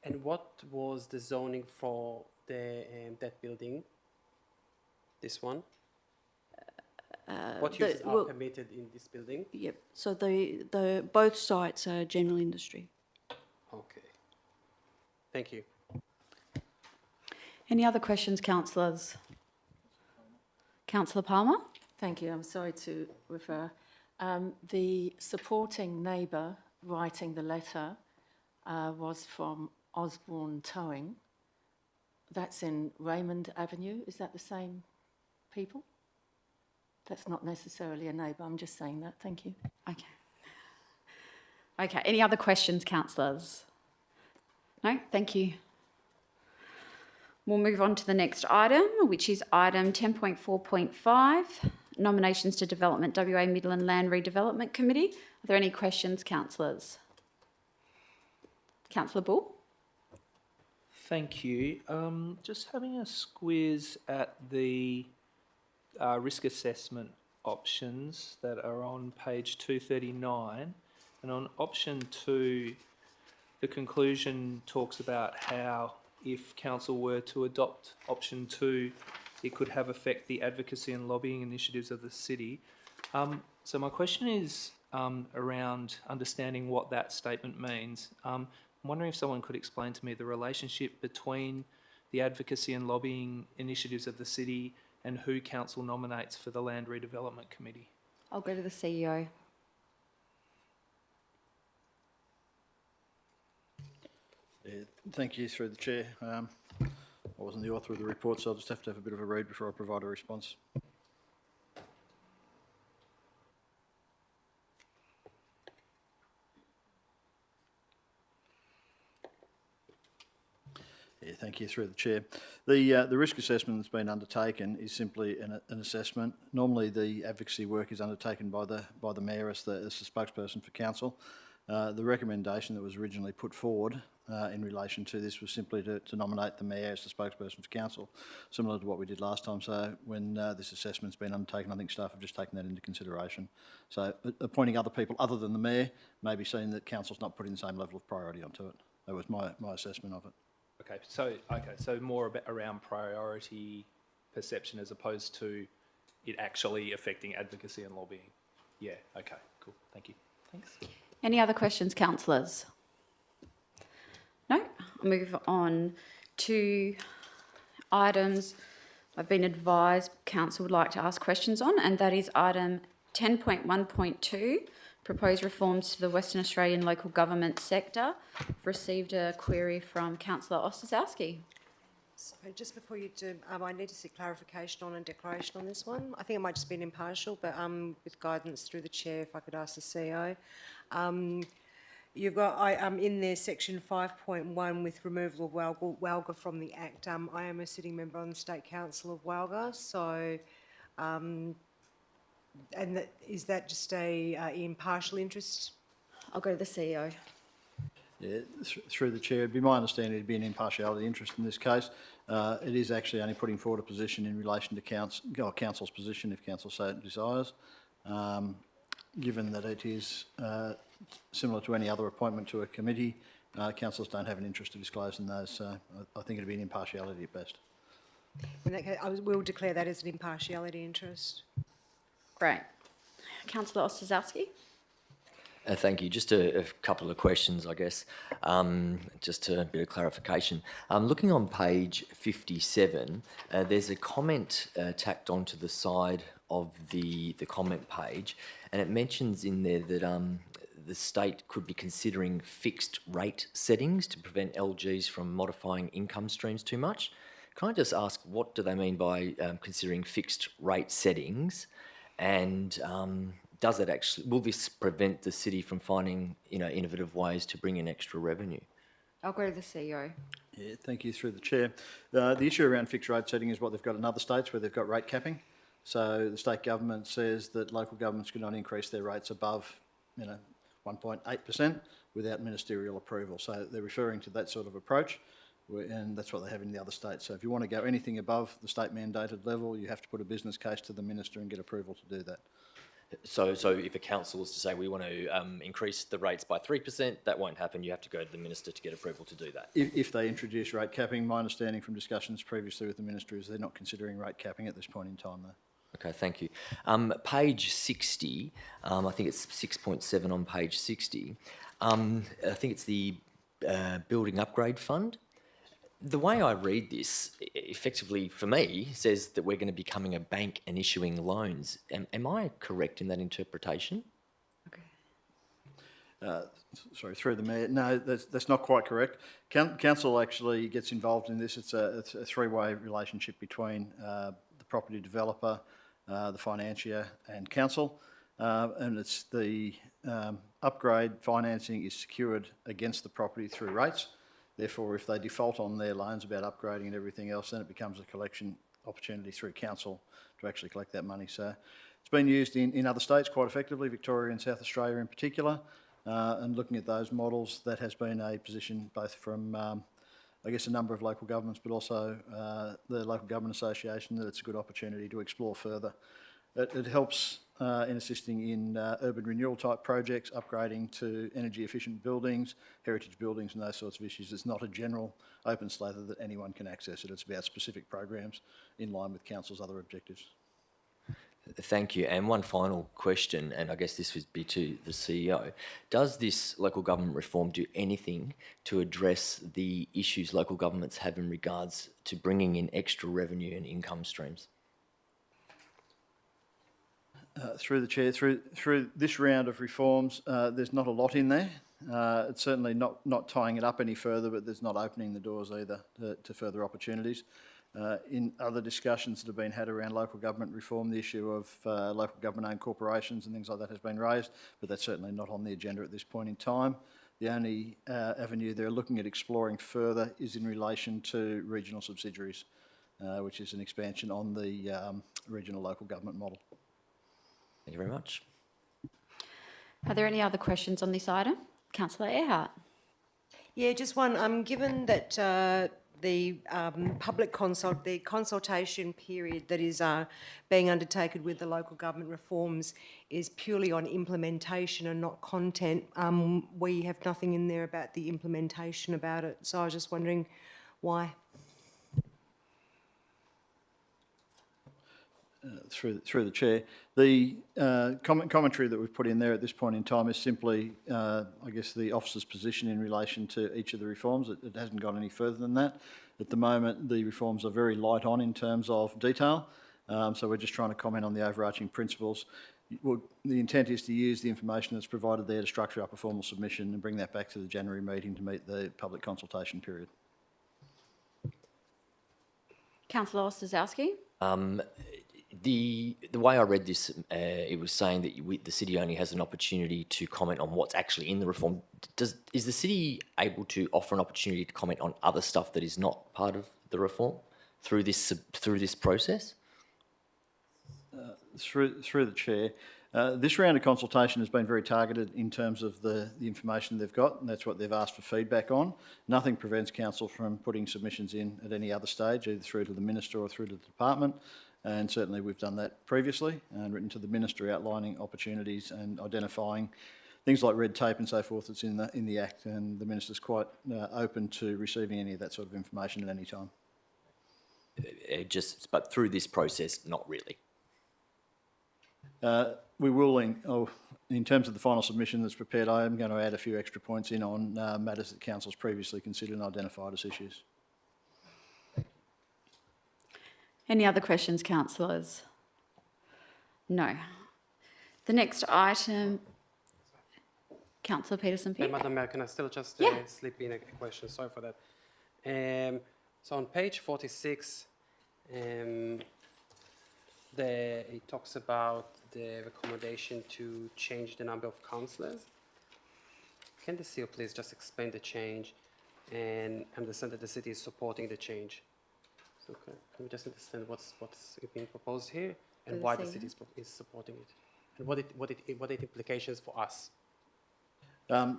And what was the zoning for that building? This one? What uses are permitted in this building? Yep. So both sites are general industry. Okay. Thank you. Any other questions, councillors? Councillor Palmer? Thank you. I'm sorry to refer. The supporting neighbour writing the letter was from Osborne Towing. That's in Raymond Avenue. Is that the same people? That's not necessarily a neighbour. I'm just saying that. Thank you. Okay. Okay. Any other questions, councillors? No? Thank you. We'll move on to the next item, which is item 10.4.5, nominations to Development WA Midland Land Redevelopment Committee. Are there any questions, councillors? Councillor Bull? Thank you. Just having a squiz at the risk assessment options that are on page 239, and on option 2, the conclusion talks about how if council were to adopt option 2, it could have effect the advocacy and lobbying initiatives of the city. So my question is around understanding what that statement means. I'm wondering if someone could explain to me the relationship between the advocacy and lobbying initiatives of the city and who council nominates for the Land Redevelopment Committee. I'll go to the CEO. Thank you, through the chair. I wasn't the author of the report, so I'll just have to have a bit of a read before I provide a response. Thank you, through the chair. The risk assessment that's been undertaken is simply an assessment. Normally, the advocacy work is undertaken by the mayor as the spokesperson for council. The recommendation that was originally put forward in relation to this was simply to nominate the mayor as the spokesperson for council, similar to what we did last time. So when this assessment's been undertaken, I think staff have just taken that into consideration. So appointing other people other than the mayor may be seen that council's not putting the same level of priority onto it. That was my assessment of it. Okay, so more about around priority perception as opposed to it actually affecting advocacy and lobbying. Yeah, okay, cool, thank you. Thanks. Any other questions, councillors? No? I'll move on to items I've been advised council would like to ask questions on, and that is item 10.1.2, proposed reforms to the Western Australian local government sector. I've received a query from councillor Ostasowski. So just before you do, I need to seek clarification on a declaration on this one. I think it might just be impartial, but with guidance through the chair, if I could ask the CEO. You've got in there section 5.1 with removal of Walga from the Act. I am a sitting member on the State Council of Walga, so and is that just a impartial interest? I'll go to the CEO. Yeah, through the chair, it'd be my understanding it'd be an impartiality interest in this case. It is actually only putting forward a position in relation to council's position if council so desires. given that it is similar to any other appointment to a committee, councillors don't have an interest to disclose in those, so I think it'd be an impartiality at best. In that case, will declare that as an impartiality interest. Great. Councillor Ostaszewski? Thank you. Just a couple of questions, I guess. Just a bit of clarification. Looking on page 57, there's a comment tacked onto the side of the comment page, and it mentions in there that the state could be considering fixed rate settings to prevent LGs from modifying income streams too much. Can I just ask, what do they mean by considering fixed rate settings? And does it actually, will this prevent the city from finding, innovative ways to bring in extra revenue? I'll go to the CEO. Yeah, thank you, through the chair. The issue around fixed rate setting is what they've got in other states where they've got rate capping. So the state government says that local governments cannot increase their rates above, 1.8% without ministerial approval. So they're referring to that sort of approach, and that's what they have in the other states. So if you want to go anything above the state mandated level, you have to put a business case to the minister and get approval to do that. So if a council was to say we want to increase the rates by 3%, that won't happen. You have to go to the minister to get approval to do that. If they introduce rate capping, my understanding from discussions previously with the minister is they're not considering rate capping at this point in time, though. Okay, thank you. Page 60, I think it's 6.7 on page 60. I think it's the Building Upgrade Fund. The way I read this, effectively for me, says that we're going to be becoming a bank and issuing loans. Am I correct in that interpretation? Sorry, through the mayor. No, that's not quite correct. Council actually gets involved in this. It's a three-way relationship between the property developer, the financier and council. And it's the upgrade financing is secured against the property through rates. Therefore, if they default on their loans about upgrading and everything else, then it becomes a collection opportunity through council to actually collect that money. So it's been used in other states quite effectively, Victoria and South Australia in particular. And looking at those models, that has been a position both from, I guess, a number of local governments, but also the Local Government Association, that it's a good opportunity to explore further. It helps in assisting in urban renewal type projects, upgrading to energy efficient buildings, heritage buildings and those sorts of issues. It's not a general open slather that anyone can access it. It's about specific programs in line with council's other objectives. Thank you. And one final question, and I guess this would be to the CEO. Does this local government reform do anything to address the issues local governments have in regards to bringing in extra revenue and income streams? Through the chair, through this round of reforms, there's not a lot in there. It's certainly not tying it up any further, but there's not opening the doors either to further opportunities. In other discussions that have been had around local government reform, the issue of local government-owned corporations and things like that has been raised, but that's certainly not on the agenda at this point in time. The only avenue they're looking at exploring further is in relation to regional subsidiaries, which is an expansion on the regional local government model. Thank you very much. Are there any other questions on this item? Councillor Earhart. Yeah, just one. Given that the the consultation period that is being undertaken with the local government reforms is purely on implementation and not content, we have nothing in there about the implementation about it. So I was just wondering why. Through the chair, the commentary that we've put in there at this point in time is simply, I guess, the officer's position in relation to each of the reforms. It hasn't gone any further than that. At the moment, the reforms are very light on in terms of detail, so we're just trying to comment on the overarching principles. Well, the intent is to use the information that's provided there to structure up a formal submission and bring that back to the January meeting to meet the public consultation period. Councillor Ostaszewski. The way I read this, it was saying that the city only has an opportunity to comment on what's actually in the reform. Is the city able to offer an opportunity to comment on other stuff that is not part of the reform through this process? Through the chair, this round of consultation has been very targeted in terms of the information they've got, and that's what they've asked for feedback on. Nothing prevents council from putting submissions in at any other stage, either through to the minister or through to the department. and certainly we've done that previously and written to the Ministry outlining opportunities and identifying things like red tape and so forth that's in the Act, and the Minister's quite open to receiving any of that sort of information at any time. But through this process, not really. We will, in terms of the final submission that's prepared, I am going to add a few extra points in on matters that Council's previously considered and identified as issues. Any other questions, councillors? No. The next item, Councillor Peterson-Peake. Madam Mayor, can I still just slip in a question? Sorry for that. So on page 46, it talks about the recommendation to change the number of councillors. Can the CEO please just explain the change and understand that the city is supporting the change? So can we just understand what's being proposed here and why the city is supporting it, and what it implications for us?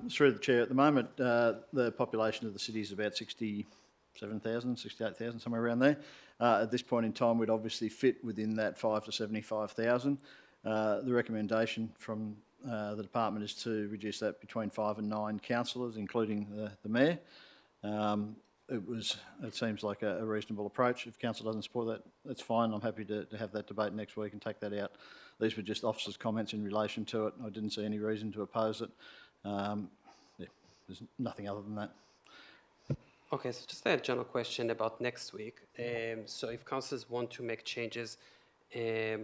Through the Chair, at the moment, the population of the city is about 67,000, 68,000, somewhere around there. At this point in time, we'd obviously fit within that 5 to 75,000. The recommendation from the department is to reduce that between 5 and 9 councillors, including the mayor. It seems like a reasonable approach. If council doesn't support that, that's fine. I'm happy to have that debate next week and take that out. These were just officers' comments in relation to it. I didn't see any reason to oppose it. There's nothing other than that. Okay, so just a general question about next week. So if councillors want to make changes,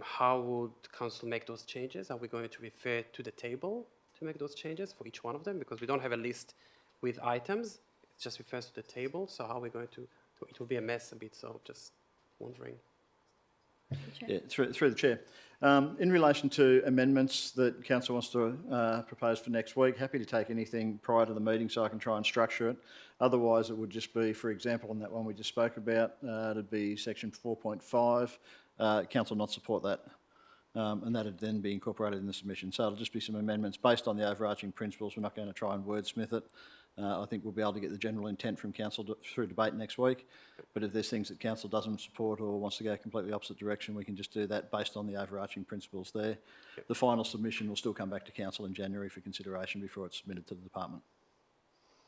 how would council make those changes? Are we going to refer to the table to make those changes for each one of them? Because we don't have a list with items. It just refers to the table. So how are we going to, it will be a mess a bit, so just wondering. Yeah, through the Chair. In relation to amendments that Council wants to propose for next week, happy to take anything prior to the meeting so I can try and structure it. Otherwise, it would just be, for example, on that one we just spoke about, it'd be section 4.5. Council not support that. And that would then be incorporated in the submission. So it'll just be some amendments based on the overarching principles. We're not going to try and wordsmith it. I think we'll be able to get the general intent from Council through debate next week. But if there's things that Council doesn't support or wants to go completely opposite direction, we can just do that based on the overarching principles there. Yep. The final submission will still come back to Council in January for consideration before it's submitted to the department.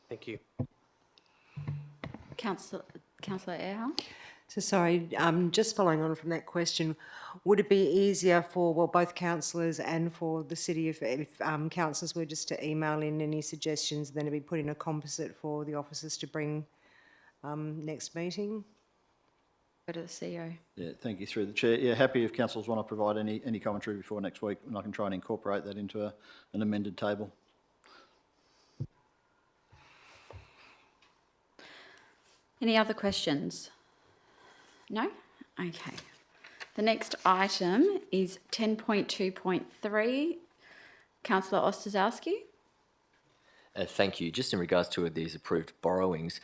Thank you. Councillor Airhouse. So sorry, just following on from that question, would it be easier for both councillors and for the city if councillors were just to email in any suggestions, then it'd be put in a composite for the officers to bring next meeting? Go to the CEO. Yeah, thank you through the Chair. Yeah, happy if councillors want to provide any commentary before next week, and I can try and incorporate that into an amended table. Any other questions? No? Okay. The next item is 10.2.3. Councillor Ostaszewski. Thank you. Just in regards to these approved borrowings,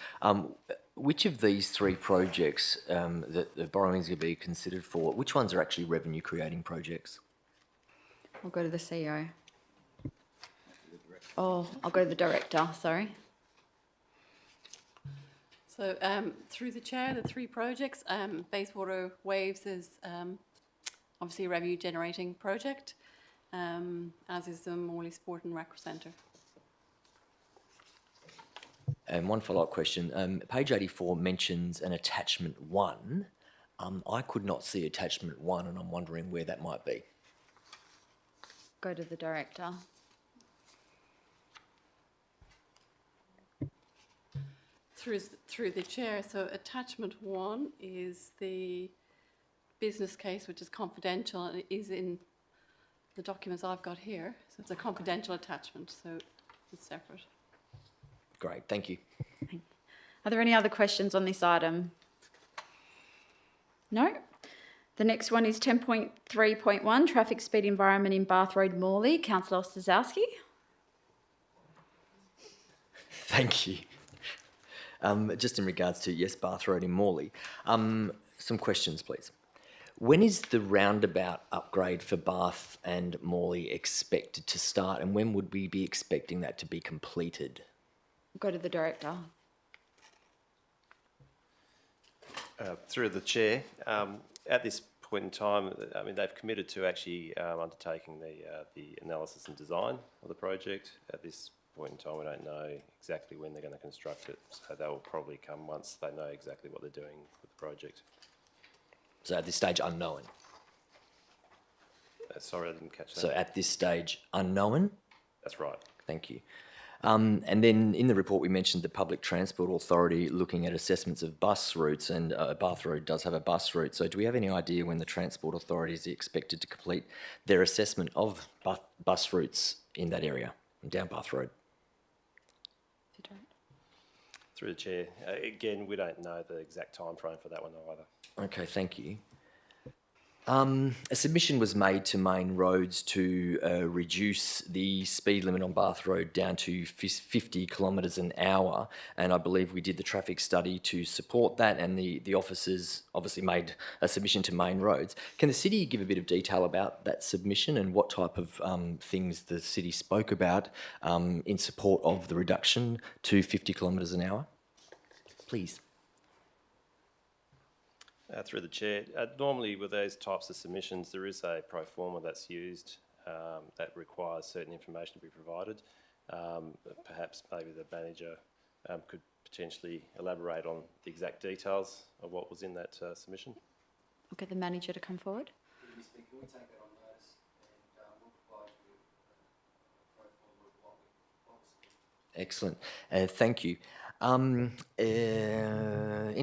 which of these 3 projects that the borrowings are be considered for, which ones are actually revenue creating projects? I'll go to the CEO. Oh, I'll go to the director, sorry. So through the Chair, the 3 projects, Bayswater Waves is obviously a revenue generating project, as is the Morley Sport and Rec Centre. And one follow-up question. Page 84 mentions an attachment 1. I could not see attachment 1 and I'm wondering where that might be. Go to the director. Through the Chair, so attachment 1 is the business case, which is confidential, and it is in the documents I've got here. So it's a confidential attachment, so it's separate. Great, thank you. Are there any other questions on this item? No? The next one is 10.3.1, traffic speed environment in Bath Road, Morley. Councillor Ostaszewski. Thank you. Just in regards to, yes, Bath Road in Morley, some questions, please. When is the roundabout upgrade for Bath and Morley expected to start, and when would we be expecting that to be completed? Go to the director. Through the Chair, at this point in time, I mean, they've committed to actually undertaking the analysis and design of the project. At this point in time, we don't know exactly when they're going to construct it, so that will probably come once they know exactly what they're doing with the project. So at this stage, unknown. Sorry, I didn't catch that. So at this stage, unknown? That's right. Thank you. And then in the report, we mentioned the Public Transport Authority looking at assessments of bus routes, and Bath Road does have a bus route. So do we have any idea when the Transport Authority is expected to complete their assessment of bus routes in that area, down Bath Road? Through the chair, again, we don't know the exact time frame for that one either. Okay, thank you. A submission was made to Main Roads to reduce the speed limit on Bath Road down to 50 kilometres an hour, and I believe we did the traffic study to support that, and the officers obviously made a submission to Main Roads. Can the city give a bit of detail about that submission and what type of things the city spoke about in support of the reduction to 50 kilometres an hour? Please. Through the chair, normally with those types of submissions, there is a pro forma that's used that requires certain information to be provided. Perhaps maybe the manager could potentially elaborate on the exact details of what was in that submission. I'll get the manager to come forward. Excellent. Thank you. In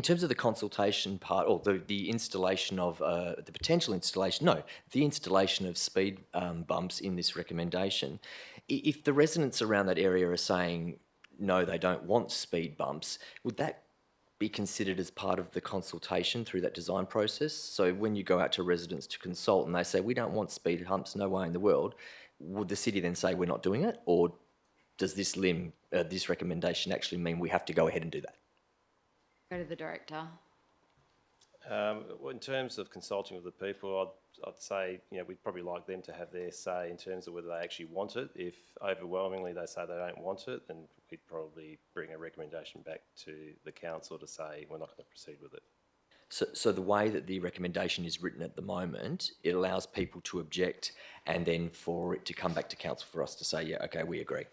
terms of the consultation part, or the installation of the potential installation, the installation of speed bumps in this recommendation, if the residents around that area are saying no, they don't want speed bumps, would that be considered as part of the consultation through that design process? So when you go out to residents to consult and they say we don't want speed humps, no way in the world, would the city then say we're not doing it, or does this this recommendation actually mean we have to go ahead and do that? Go to the director. Well, in terms of consulting with the people, I'd say we'd probably like them to have their say in terms of whether they actually want it. If overwhelmingly they say they don't want it, then we'd probably bring a recommendation back to the council to say we're not going to proceed with it. So the way that the recommendation is written at the moment, it allows people to object and then for it to come back to council for us to say, yeah, okay, we agree.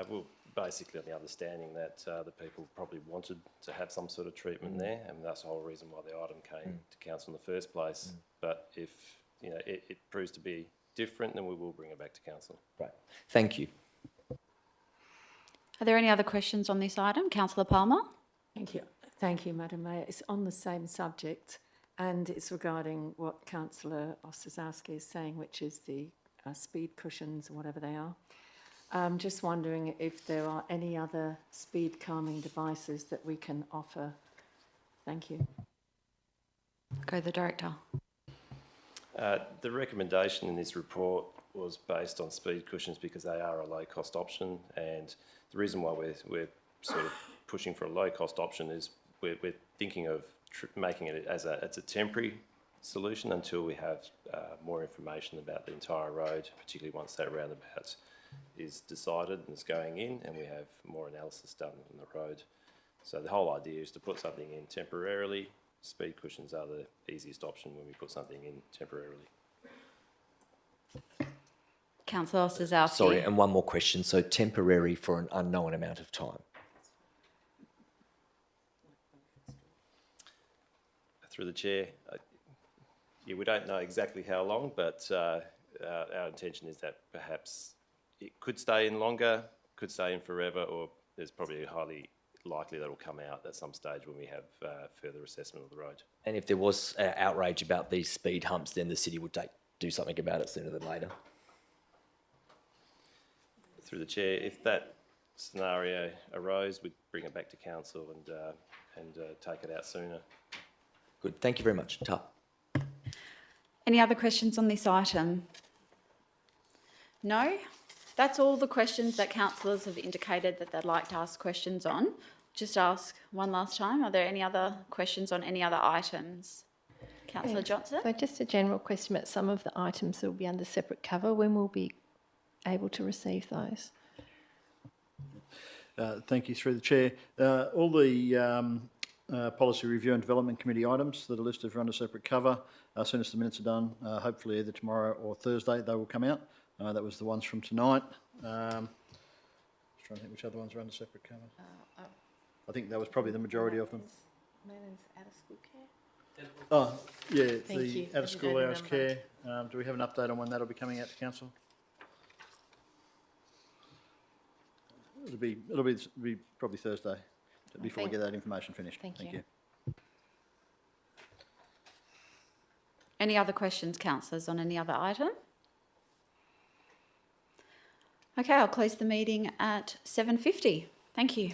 Well, basically on the understanding that the people probably wanted to have some sort of treatment there, and that's the whole reason why the item came to council in the first place. But if it proves to be different, then we will bring it back to council. Right. Thank you. Are there any other questions on this item? Councillor Palmer? Thank you. Thank you, Madam Mayor. It's on the same subject, and it's regarding what Councillor Ostaszewski is saying, which is the speed cushions, or whatever they are. Just wondering if there are any other speed calming devices that we can offer. Thank you. Go to the director. The recommendation in this report was based on speed cushions because they are a low-cost option, and the reason why we're sort of pushing for a low-cost option is we're thinking of making it as a temporary solution until we have more information about the entire road, particularly once that roundabout is decided and is going in, and we have more analysis done on the road. So the whole idea is to put something in temporarily. Speed cushions are the easiest option when we put something in temporarily. Councillor Ostaszewski. Sorry, and one more question. So temporary for an unknown amount of time. Through the chair, yeah, we don't know exactly how long, but our intention is that perhaps it could stay in longer, could stay in forever, or there's probably highly likely that will come out at some stage when we have further assessment of the road. And if there was outrage about these speed humps, then the city would do something about it sooner than later. Through the chair, if that scenario arose, we'd bring it back to council and take it out sooner. Good. Thank you very much. Ta. Any other questions on this item? No? That's all the questions that councillors have indicated that they'd like to ask questions on. Just ask one last time, are there any other questions on any other items? Councillor Johnson? So just a general question about some of the items that will be under separate cover. When will we be able to receive those? Thank you, through the chair. All the Policy Review and Development Committee items that are listed under separate cover. As soon as the minutes are done, hopefully either tomorrow or Thursday, they will come out. That was the ones from tonight. Just trying to think which other ones are under separate cover. I think that was probably the majority of them. Manners out of school care. Oh, yeah, Thank the you. out of school hours care. Do we have an update on when that'll be coming out to council? It'll be probably Thursday before we get that information finished. Thank you. Any other questions, councillors, on any other item? Okay, I'll close the meeting at 7:50. Thank you.